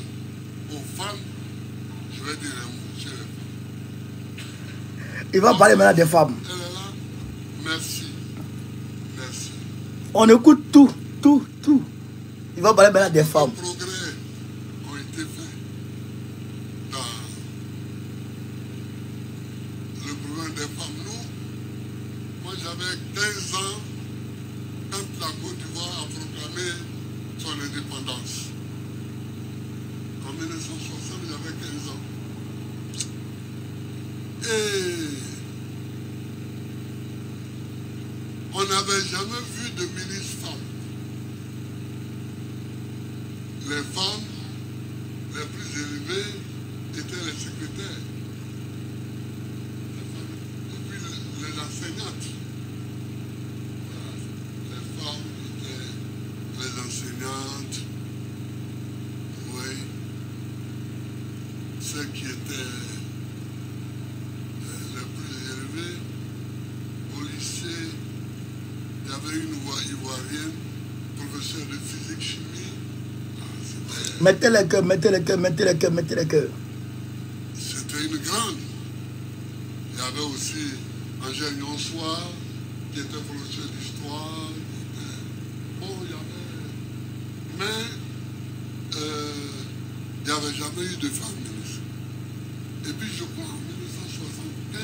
aux femmes, je vais dire un mot sur les femmes. Il va parler maintenant des femmes. Elle est là. Merci. Merci. On écoute tout. Il va parler maintenant des femmes. Les progrès ont été faits dans le problème des femmes. Nous, moi j'avais 15 ans quand la Côte d'Ivoire a proclamé son indépendance. En 1960, j'avais 15 ans. Et on n'avait jamais vu de ministre femme. Les femmes les plus élevées étaient les secrétaires. Et puis les enseignantes. Voilà. Les femmes étaient les enseignantes. Oui. Ceux qui étaient les plus élevés. Au lycée, il y avait une Ivoirienne, professeure de physique-chimie. Mettez le cœur, mettez le cœur, mettez le cœur, mettez le cœur. C'était une grande. Il y avait aussi Angèle Nyonsoir, qui était professeur d'histoire. Bon, il y avait... Mais il n'y avait jamais eu de femme ministre. Et puis je crois en 1975,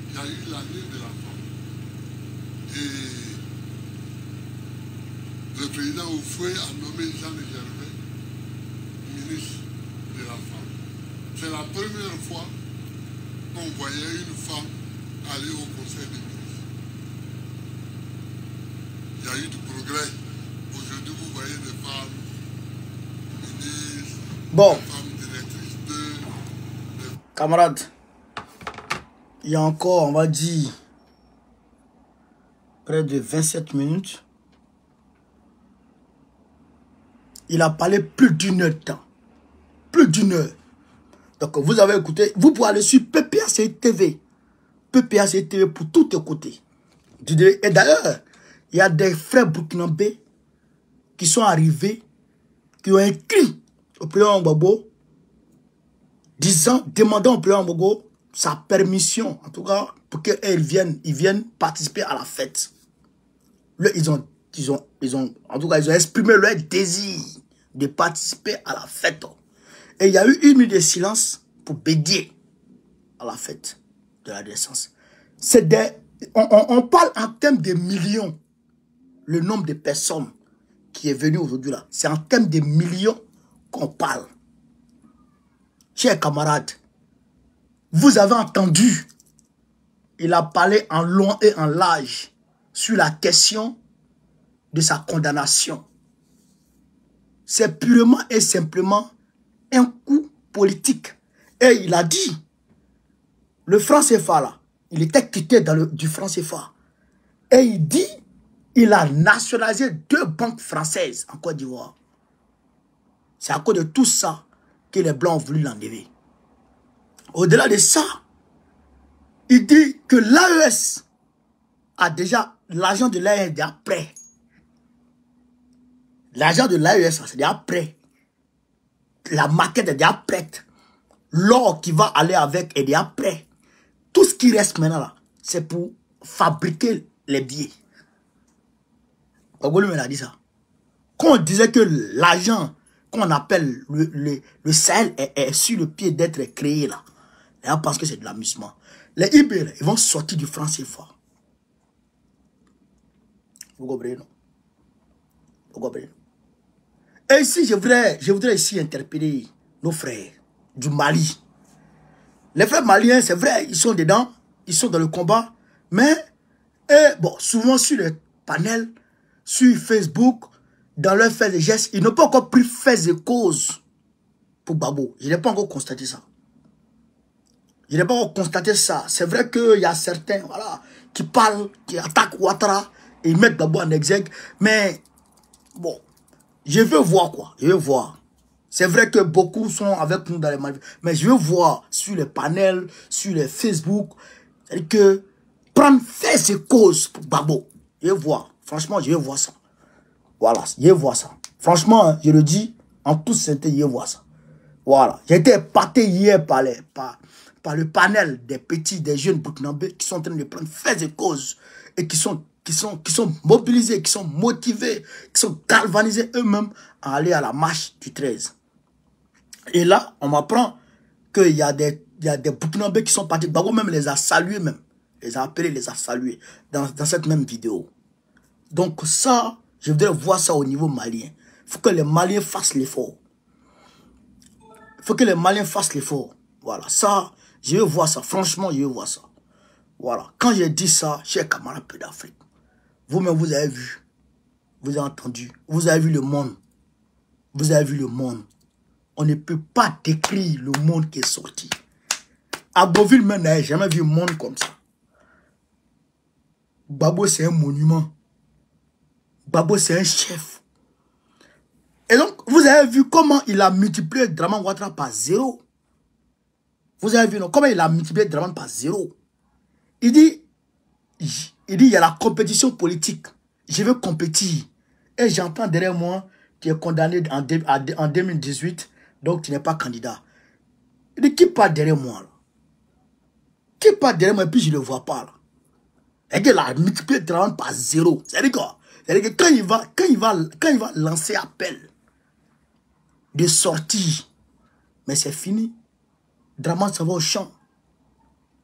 il y a eu l'année de la femme. Et le président Oufoué a nommé Jeanne Gervais ministre de la femme. C'est la première fois qu'on voyait une femme aller au conseil des ministres. Il y a eu du progrès. Aujourd'hui, vous voyez des femmes ministres, Bon. des femmes directrices de... Camarades, il y a encore, on va dire, près de 27 minutes. Il a parlé plus d'une heure de temps. Plus d'une heure. Donc, vous avez écouté. Vous pouvez aller sur PPAC TV. PPAC TV pour tout écouter. Et d'ailleurs, il y a des frères burkinabés qui sont arrivés, qui ont écrit au président Gbagbo, demandant au président Gbagbo sa permission, en tout cas, pour qu'ils viennent participer à la fête. Là, ils ont exprimé leur désir de participer à la fête. Et il y a eu une minute de silence pour bédier à la fête de la naissance. On parle en termes de millions. Le nombre de personnes qui est venu aujourd'hui là, c'est en termes de millions qu'on parle. Chers camarades, vous avez entendu, il a parlé en long et en large sur la question de sa condamnation. C'est purement et simplement un coup politique. Et il a dit, le franc CFA là, il était quitté du franc CFA. Et il dit, il a nationalisé 2 banques françaises en Côte d'Ivoire. C'est à cause de tout ça que les Blancs ont voulu l'enlever. Au-delà de ça, il dit que l'AES a déjà, l'argent de l'AES est déjà prêt. L'argent de l'AES, c'est déjà prêt. La maquette est déjà prête. L'or qui va aller avec est déjà prêt. Tout ce qui reste maintenant là, c'est pour fabriquer les billets. Gbagbo lui a dit ça. Quand on disait que l'argent qu'on appelle le Sahel est sur le pied d'être créé là, les gens pensent que c'est de l'amusement. Les Ibérés, ils vont sortir du franc CFA. Vous comprenez, non? Vous comprenez? Et ici, je voudrais ici interpeller nos frères du Mali. Les frères maliens, c'est vrai, ils sont dedans, ils sont dans le combat, mais bon, souvent sur les panels, sur Facebook, dans leur fait de gestes, ils n'ont pas encore pris fait de cause pour Gbagbo. Je n'ai pas encore constaté ça. Je n'ai pas encore constaté ça. C'est vrai qu'il y a certains, voilà, qui parlent, qui attaquent Ouattara et ils mettent Gbagbo en exergue, mais bon, je veux voir quoi. Je veux voir. C'est vrai que beaucoup sont avec nous dans les manifestations, mais je veux voir sur les panels, sur les Facebook, c'est-à-dire que prendre fait de cause pour Gbagbo. Je veux voir. Franchement, je veux voir ça. Voilà, je veux voir ça. Franchement, je le dis, en toute sainteté, je veux voir ça. Voilà. J'ai été épaté hier par le panel des petits, des jeunes burkinabés qui sont en train de prendre fait de cause et qui sont mobilisés, qui sont motivés, qui sont galvanisés eux-mêmes à aller à la marche du 13. Et là, on m'apprend qu'il y a des burkinabés qui sont partis. Gbagbo même les a salués même. Les a appelés, les a salués dans cette même vidéo. Donc ça, je voudrais voir ça au niveau malien. Il faut que les Maliens fassent l'effort. Il faut que les Maliens fassent l'effort. Voilà, ça, je veux voir ça. Franchement, je veux voir ça. Voilà, quand j'ai dit ça, chers camarades peu d'Afrique, vous-même, vous avez vu, vous avez entendu, vous avez vu le monde. Vous avez vu le monde. On ne peut pas décrire le monde qui est sorti. À Beauville, même, n'avait jamais vu un monde comme ça. Gbagbo, c'est un monument. Gbagbo, c'est un chef. Et donc, vous avez vu comment il a multiplié Draman Ouattara par 0. Vous avez vu non, comment il a multiplié Draman par 0. Il dit, il y a la compétition politique. Je veux compétir. Et j'entends derrière moi, tu es condamné en 2018, donc tu n'es pas candidat. Il dit, qui part derrière moi là? Qui part derrière moi et puis je ne le vois pas là? Et qu'il a multiplié Draman par 0. C'est-à-dire quoi? C'est-à-dire que quand il va lancer appel de sortie, mais c'est fini. Draman, ça va au champ.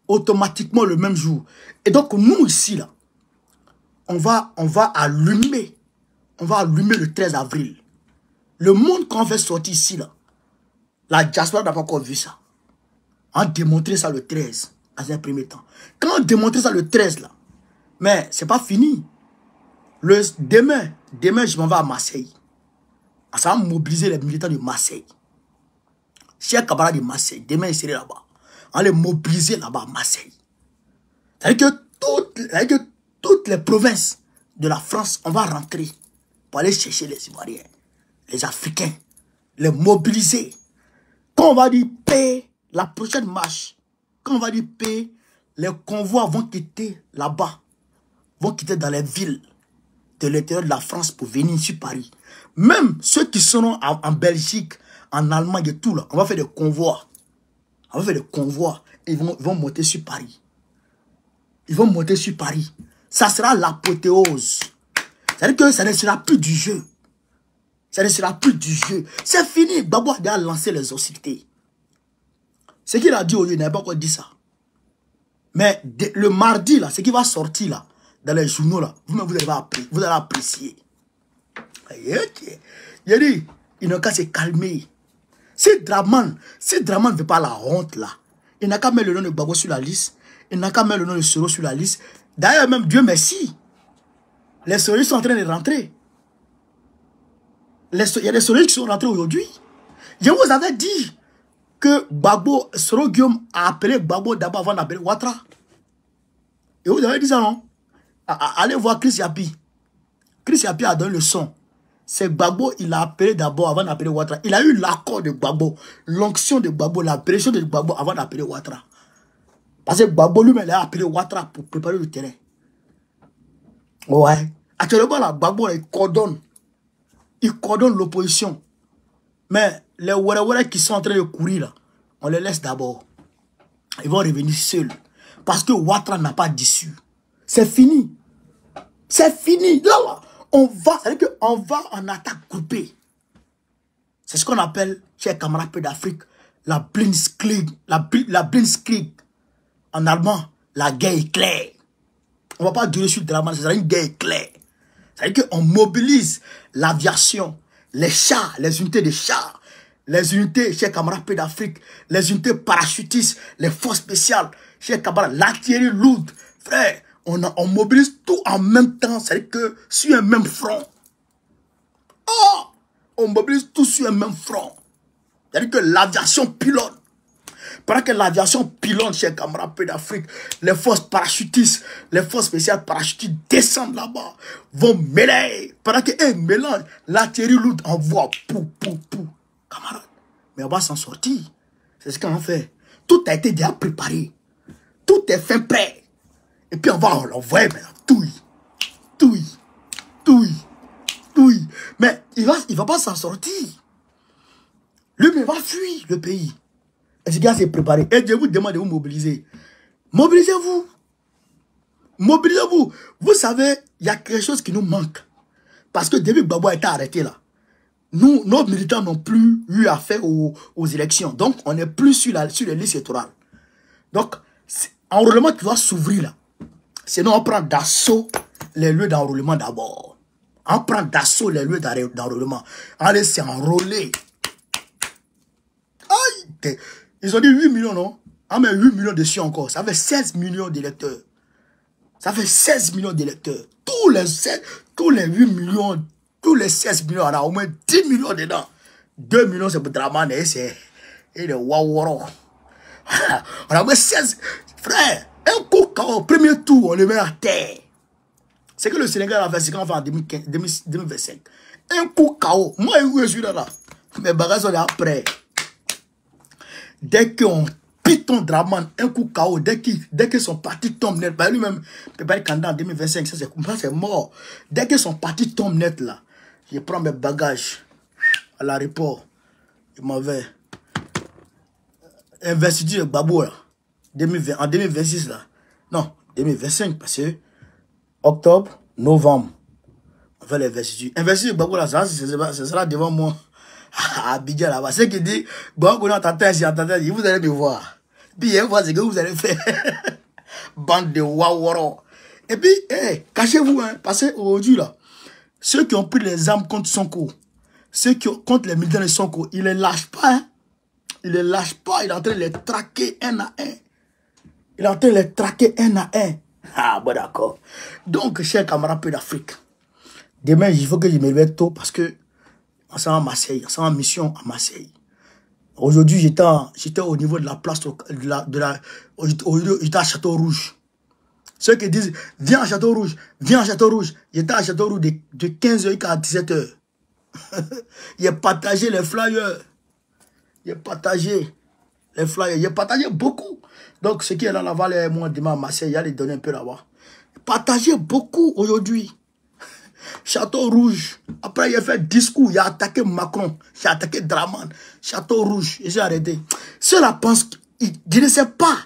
Automatiquement le même jour. Et donc nous ici là, on va allumer. On va allumer le 13 avril. Le monde qu'on fait sortir ici là, la diaspora n'a pas encore vu ça. On démontré ça le 13, dans un premier temps. Quand on démontré ça le 13 là, mais c'est pas fini. Demain, je m'en vais à Marseille. Ça va mobiliser les militants de Marseille. Chers camarades de Marseille, demain ils seraient là-bas. On les mobiliser là-bas à Marseille. C'est-à-dire que toutes les provinces de la France, on va rentrer pour aller chercher les Ivoiriens. les Africains, les mobiliser. Quand on va dire paix, la prochaine marche, quand on va dire paix, les convois vont quitter là-bas, vont quitter dans les villes de l'intérieur de la France pour venir sur Paris. Même ceux qui seront en Belgique, en Allemagne et tout là, on va faire des convois. On va faire des convois et ils vont monter sur Paris. Ils vont monter sur Paris. Ça sera l'apothéose. C'est-à-dire que ça ne sera plus du jeu. Ça ne sera plus du jeu. C'est fini. Gbagbo a déjà lancé les hostilités. Ce qu'il a dit aujourd'hui, il n'a pas encore dit ça. Mais le mardi, là, ce qui va sortir là, dans les journaux, là, vous allez apprécier. Il a dit, il n'a qu'à se calmer. Si Draman ne veut pas la honte, là, il n'a qu'à mettre le nom de Gbagbo sur la liste. Il n'a qu'à mettre le nom de Soro sur la liste. D'ailleurs, même Dieu merci. Les solistes sont en train de rentrer. Il y a des solistes qui sont rentrés aujourd'hui. Je vous avais dit que Gbagbo, Soro Guillaume a appelé Gbagbo d'abord avant d'appeler Ouattara. Et vous avez dit ça, non? Allez voir Chris Yapi. Chris Yapi a donné le son. C'est Gbagbo, il a appelé d'abord avant d'appeler Ouattara. Il a eu l'accord de Gbagbo, l'onction de Gbagbo, la pression de Gbagbo avant d'appeler Ouattara. Parce que Gbagbo lui-même, il a appelé Ouattara pour préparer le terrain. Ouais. Actuellement, là, Gbagbo, il coordonne. Il coordonne l'opposition. Mais les Ouattara qui sont en train de courir, là, on les laisse d'abord. Ils vont revenir seuls. Parce que Ouattara n'a pas d'issue. C'est fini. C'est fini. Là, on va, c'est-à-dire qu'on va en attaque groupée. C'est ce qu'on appelle, chers camarades d'Afrique, la Blitzkrieg. La Blitzkrieg. En allemand, la guerre éclair. On ne va pas durer sur le drama, c'est une guerre éclair. C'est-à-dire qu'on mobilise l'aviation, les chars, les unités de chars, les unités, chers camarades d'Afrique, les unités parachutistes, les forces spéciales, chers camarades, l'artillerie lourde. Frère, on mobilise tout en même temps, c'est-à-dire que sur un même front. Oh, on mobilise tout sur un même front. C'est-à-dire que l'aviation pilote. Pendant que l'aviation pilote, chers camarades d'Afrique, les forces parachutistes, les forces spéciales parachutistes descendent là-bas, vont mêler. Pendant qu'elles mélangent, l'artillerie lourde envoie pou. Camarades, mais on va s'en sortir. C'est ce qu'on fait. Tout a été déjà préparé. Tout est fin prêt. Et puis on va l'envoyer maintenant. Touille. Mais il va pas s'en sortir. Lui, mais il va fuir le pays. Et ce gars s'est préparé. Et je vous demande de vous mobiliser. Mobilisez-vous. Mobilisez-vous. Vous savez, il y a quelque chose qui nous manque. Parce que depuis que Gbagbo a été arrêté là, nos militants n'ont plus eu affaire aux élections. Donc, on n'est plus sur les listes électorales. Donc, enrôlement qui va s'ouvrir là. Sinon, on prend d'assaut les lieux d'enrôlement d'abord. On prend d'assaut les lieux d'enrôlement. On laisse s'enrôler. Aïe! Ils ont dit 8 millions, non? On met 8 millions dessus encore. Ça fait 16 millions d'électeurs. Ça fait 16 millions d'électeurs. Tous les 8 millions, tous les 16 millions, on a au moins 10 millions dedans. 2 millions, c'est pour Draman et le Waworo. On a au moins 16. Frère, un coup au premier tour, on le met à terre. C'est que le Sénégal a fait, c'est qu'on va en 2025. Un coup KO. Moi, je suis là. Mes bagages sont là après. Dès qu'on piton Draman, un coup KO, dès que son parti tombe net, bah lui-même, il peut pas être candidat en 2025, ça c'est mort. Dès que son parti tombe net là, je prends mes bagages à l'aéroport. Je m'en vais. Investiture de Gbagbo là, en 2026 là. Non, 2025 parce que octobre, novembre, on fait l'investiture. Investiture de Gbagbo là, ça sera devant moi. Abidjan là-bas. C'est qui dit, bon, on entend vous allez me voir. Puis, voir ce que vous allez faire. Bande de waworo. Et puis, cachez-vous, hein, parce qu'aujourd'hui, là, ceux qui ont pris les armes contre Sonko, ceux qui ont contre les militaires de Sonko, ils ne les lâchent pas, hein. Ils ne les lâchent pas, il est en train de les traquer un à un. Ah, bon, d'accord. Donc, chers camarades d'Afrique, demain, il faut que je me lève tôt parce que on s'en va à Marseille, on s'en va en mission à Marseille. Aujourd'hui, j'étais au niveau de la place, j'étais à Château Rouge. Ceux qui disent, viens à Château Rouge. J'étais à Château Rouge de 15h à 17h. Il a partagé les flyers. Il a partagé les flyers. Il a partagé beaucoup. Donc, ce qui est dans la vallée, moi, demain à Marseille, il y a les donner un peu là-bas. Partagé beaucoup aujourd'hui. Château Rouge. Après, il a fait discours. Il a attaqué Macron. Il a attaqué Draman. Château Rouge. Et j'ai arrêté. Ceux-là pensent, je ne sais pas.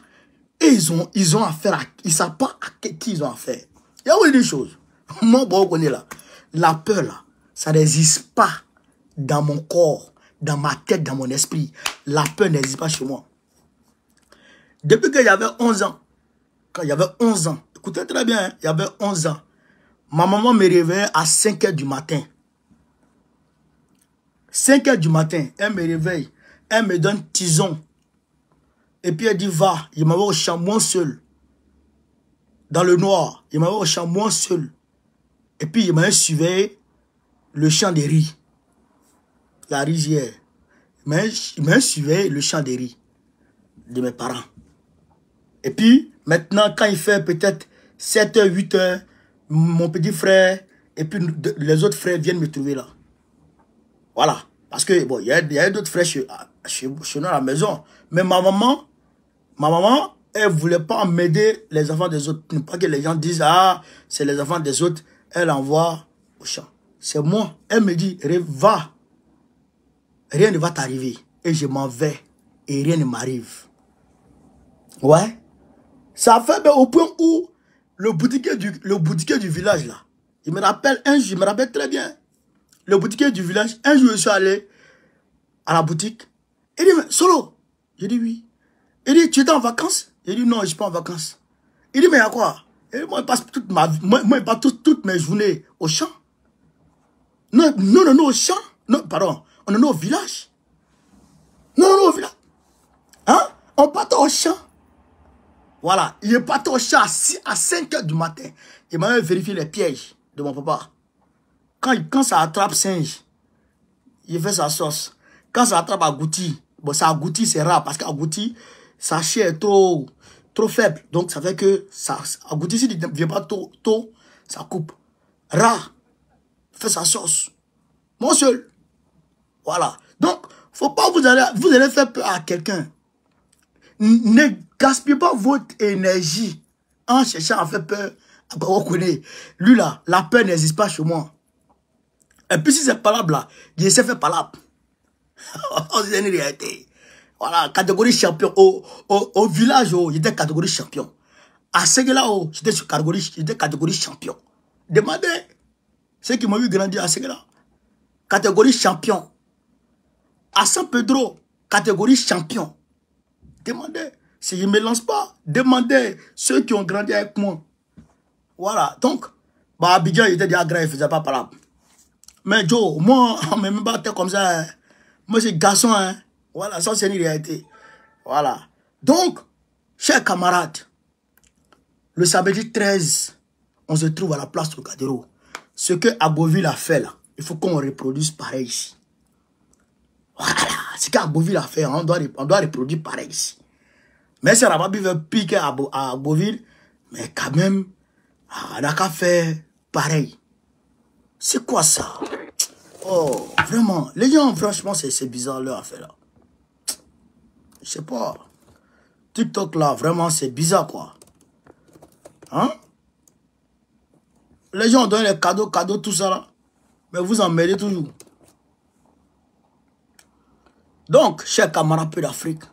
Et ils ont affaire à... Ils ne savent pas à qui ils ont affaire. Il y a des choses. Moi, bon, on connaît là. La peur, là, ça n'existe pas dans mon corps, dans ma tête, dans mon esprit. La peur n'existe pas chez moi. Depuis que j'avais 11 ans, quand j'avais 11 ans, écoutez très bien, hein, j'avais 11 ans, ma maman me réveillait à 5 h du matin. 5 h du matin, elle me réveille, elle me donne tison. Et puis elle dit, va, il m'avait au champ, moi seul. Dans le noir, il m'avait au champ, moi seul. Et puis il m'avait surveillé le champ des riz. La rizière. Il m'a surveillé le champ des riz de mes parents. Et puis, maintenant, quand il fait peut-être 7 h, 8 h, mon petit frère et puis les autres frères viennent me trouver là. Voilà. Parce que, bon, il y a d'autres frères chez nous à la maison. Mais ma maman, elle ne voulait pas m'aider les enfants des autres. Pas que les gens disent, ah, c'est les enfants des autres. Elle envoie au champ. C'est moi. Elle me dit, va. Rien ne va t'arriver. Et je m'en vais. Et rien ne m'arrive. Ouais. Ça fait au point où le boutiquier du village là, il me rappelle un jour, je me rappelle très bien. Le boutiquier du village, un jour je suis allé à la boutique. Il dit, mais Solo. J'ai dit oui. Il dit, tu étais en vacances? J'ai dit non, je ne suis pas en vacances. Il dit, mais à quoi? Et moi, je passe toutes mes journées au champ. Non, au champ. Non, pardon. On est au village. Non, au village. Hein? On part au champ. Voilà. Il est parti au champ à 5 h du matin. Il m'a même vérifié les pièges de mon papa. Quand ça attrape singe, il fait sa sauce. Quand ça attrape agouti, bon, ça agouti, c'est rare parce qu'agouti, sa chair est trop faible. Donc, ça fait que ça agouti, s'il ne vient pas tôt, ça coupe. Rare, fait sa sauce. Mon seul. Voilà. Donc, faut pas vous allez faire peur à quelqu'un. Ne gaspillez pas votre énergie en cherchant à faire peur. On connaît. Lui là, la peur n'existe pas chez moi. Et puis si c'est palabre là, je sais faire palabre. C'est une réalité. Voilà, catégorie champion. Au village, j'étais catégorie champion. À Séguéla, j'étais catégorie champion. Demandez ceux qui m'ont vu grandir à Séguéla. Catégorie champion. À San Pedro, catégorie champion. Demandez. Si je ne me lance pas, demandez ceux qui ont grandi avec moi. Voilà. Donc, bah, Abidjan, il était déjà grand, il ne faisait pas palabre. Mais Joe, moi, on ne me battait comme ça. Hein. Moi, c'est garçon. Hein. Voilà, ça, c'est une réalité. Voilà. Donc, chers camarades, le samedi 13, on se trouve à la place Trocadéro. Ce que Aboville a fait là, il faut qu'on reproduise pareil ici. Voilà. Ce qu'Aboville a fait, on doit reproduire pareil ici. Mais si Rababi veut piquer à Aboville, mais quand même, on n'a qu'à faire pareil. C'est quoi ça? Oh, vraiment. Les gens, franchement, c'est bizarre leur affaire là. Je sais pas. TikTok là, vraiment, c'est bizarre quoi. Hein? Les gens donnent les cadeaux, tout ça là. Mais vous en mêlez toujours. Donc, chers camarades peu d'Afrique,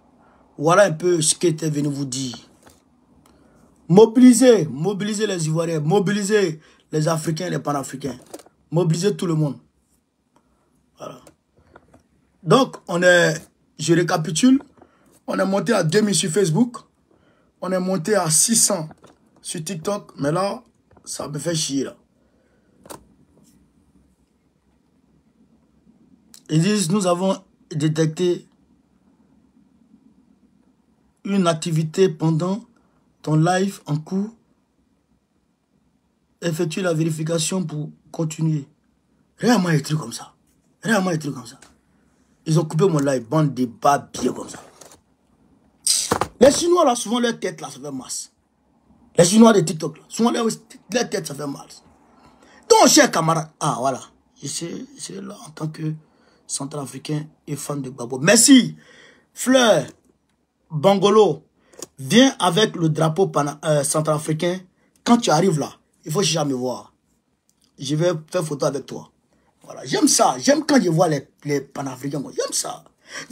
voilà un peu ce que j'étais venu vous dire. Mobilisez les Ivoiriens, mobilisez les Africains, les Panafricains. Mobilisez tout le monde. Voilà. Donc, je récapitule, on est monté à 2000 sur Facebook, on est monté à 600 sur TikTok, mais là, ça me fait chier là. Ils disent, nous avons détecté une activité pendant ton live en cours. Effectue la vérification pour continuer. Réellement, des trucs comme ça. Réellement, des trucs comme ça. Ils ont coupé mon live, bande de bas bien comme ça. Les Chinois, là, souvent, leur tête, là, ça fait mal. Les Chinois de TikTok, là, souvent, leur tête, ça fait mal. Donc, chers camarades, ah, voilà. Je serai là en tant que centrafricain et fan de Gbagbo. Merci. Fleur, Bangolo, viens avec le drapeau centrafricain. Quand tu arrives là, il faut jamais me voir. Je vais faire photo avec toi. Voilà, j'aime ça. J'aime quand je vois les panafricains. J'aime ça.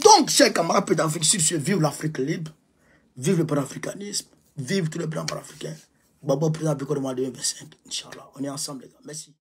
Donc, chers camarades peu d'Afrique, sur ce, vive l'Afrique libre, vive le panafricanisme, vive tous les plans panafricains. Gbagbo président du gouvernement 2025. Inch'Allah, on est ensemble les gars. Merci.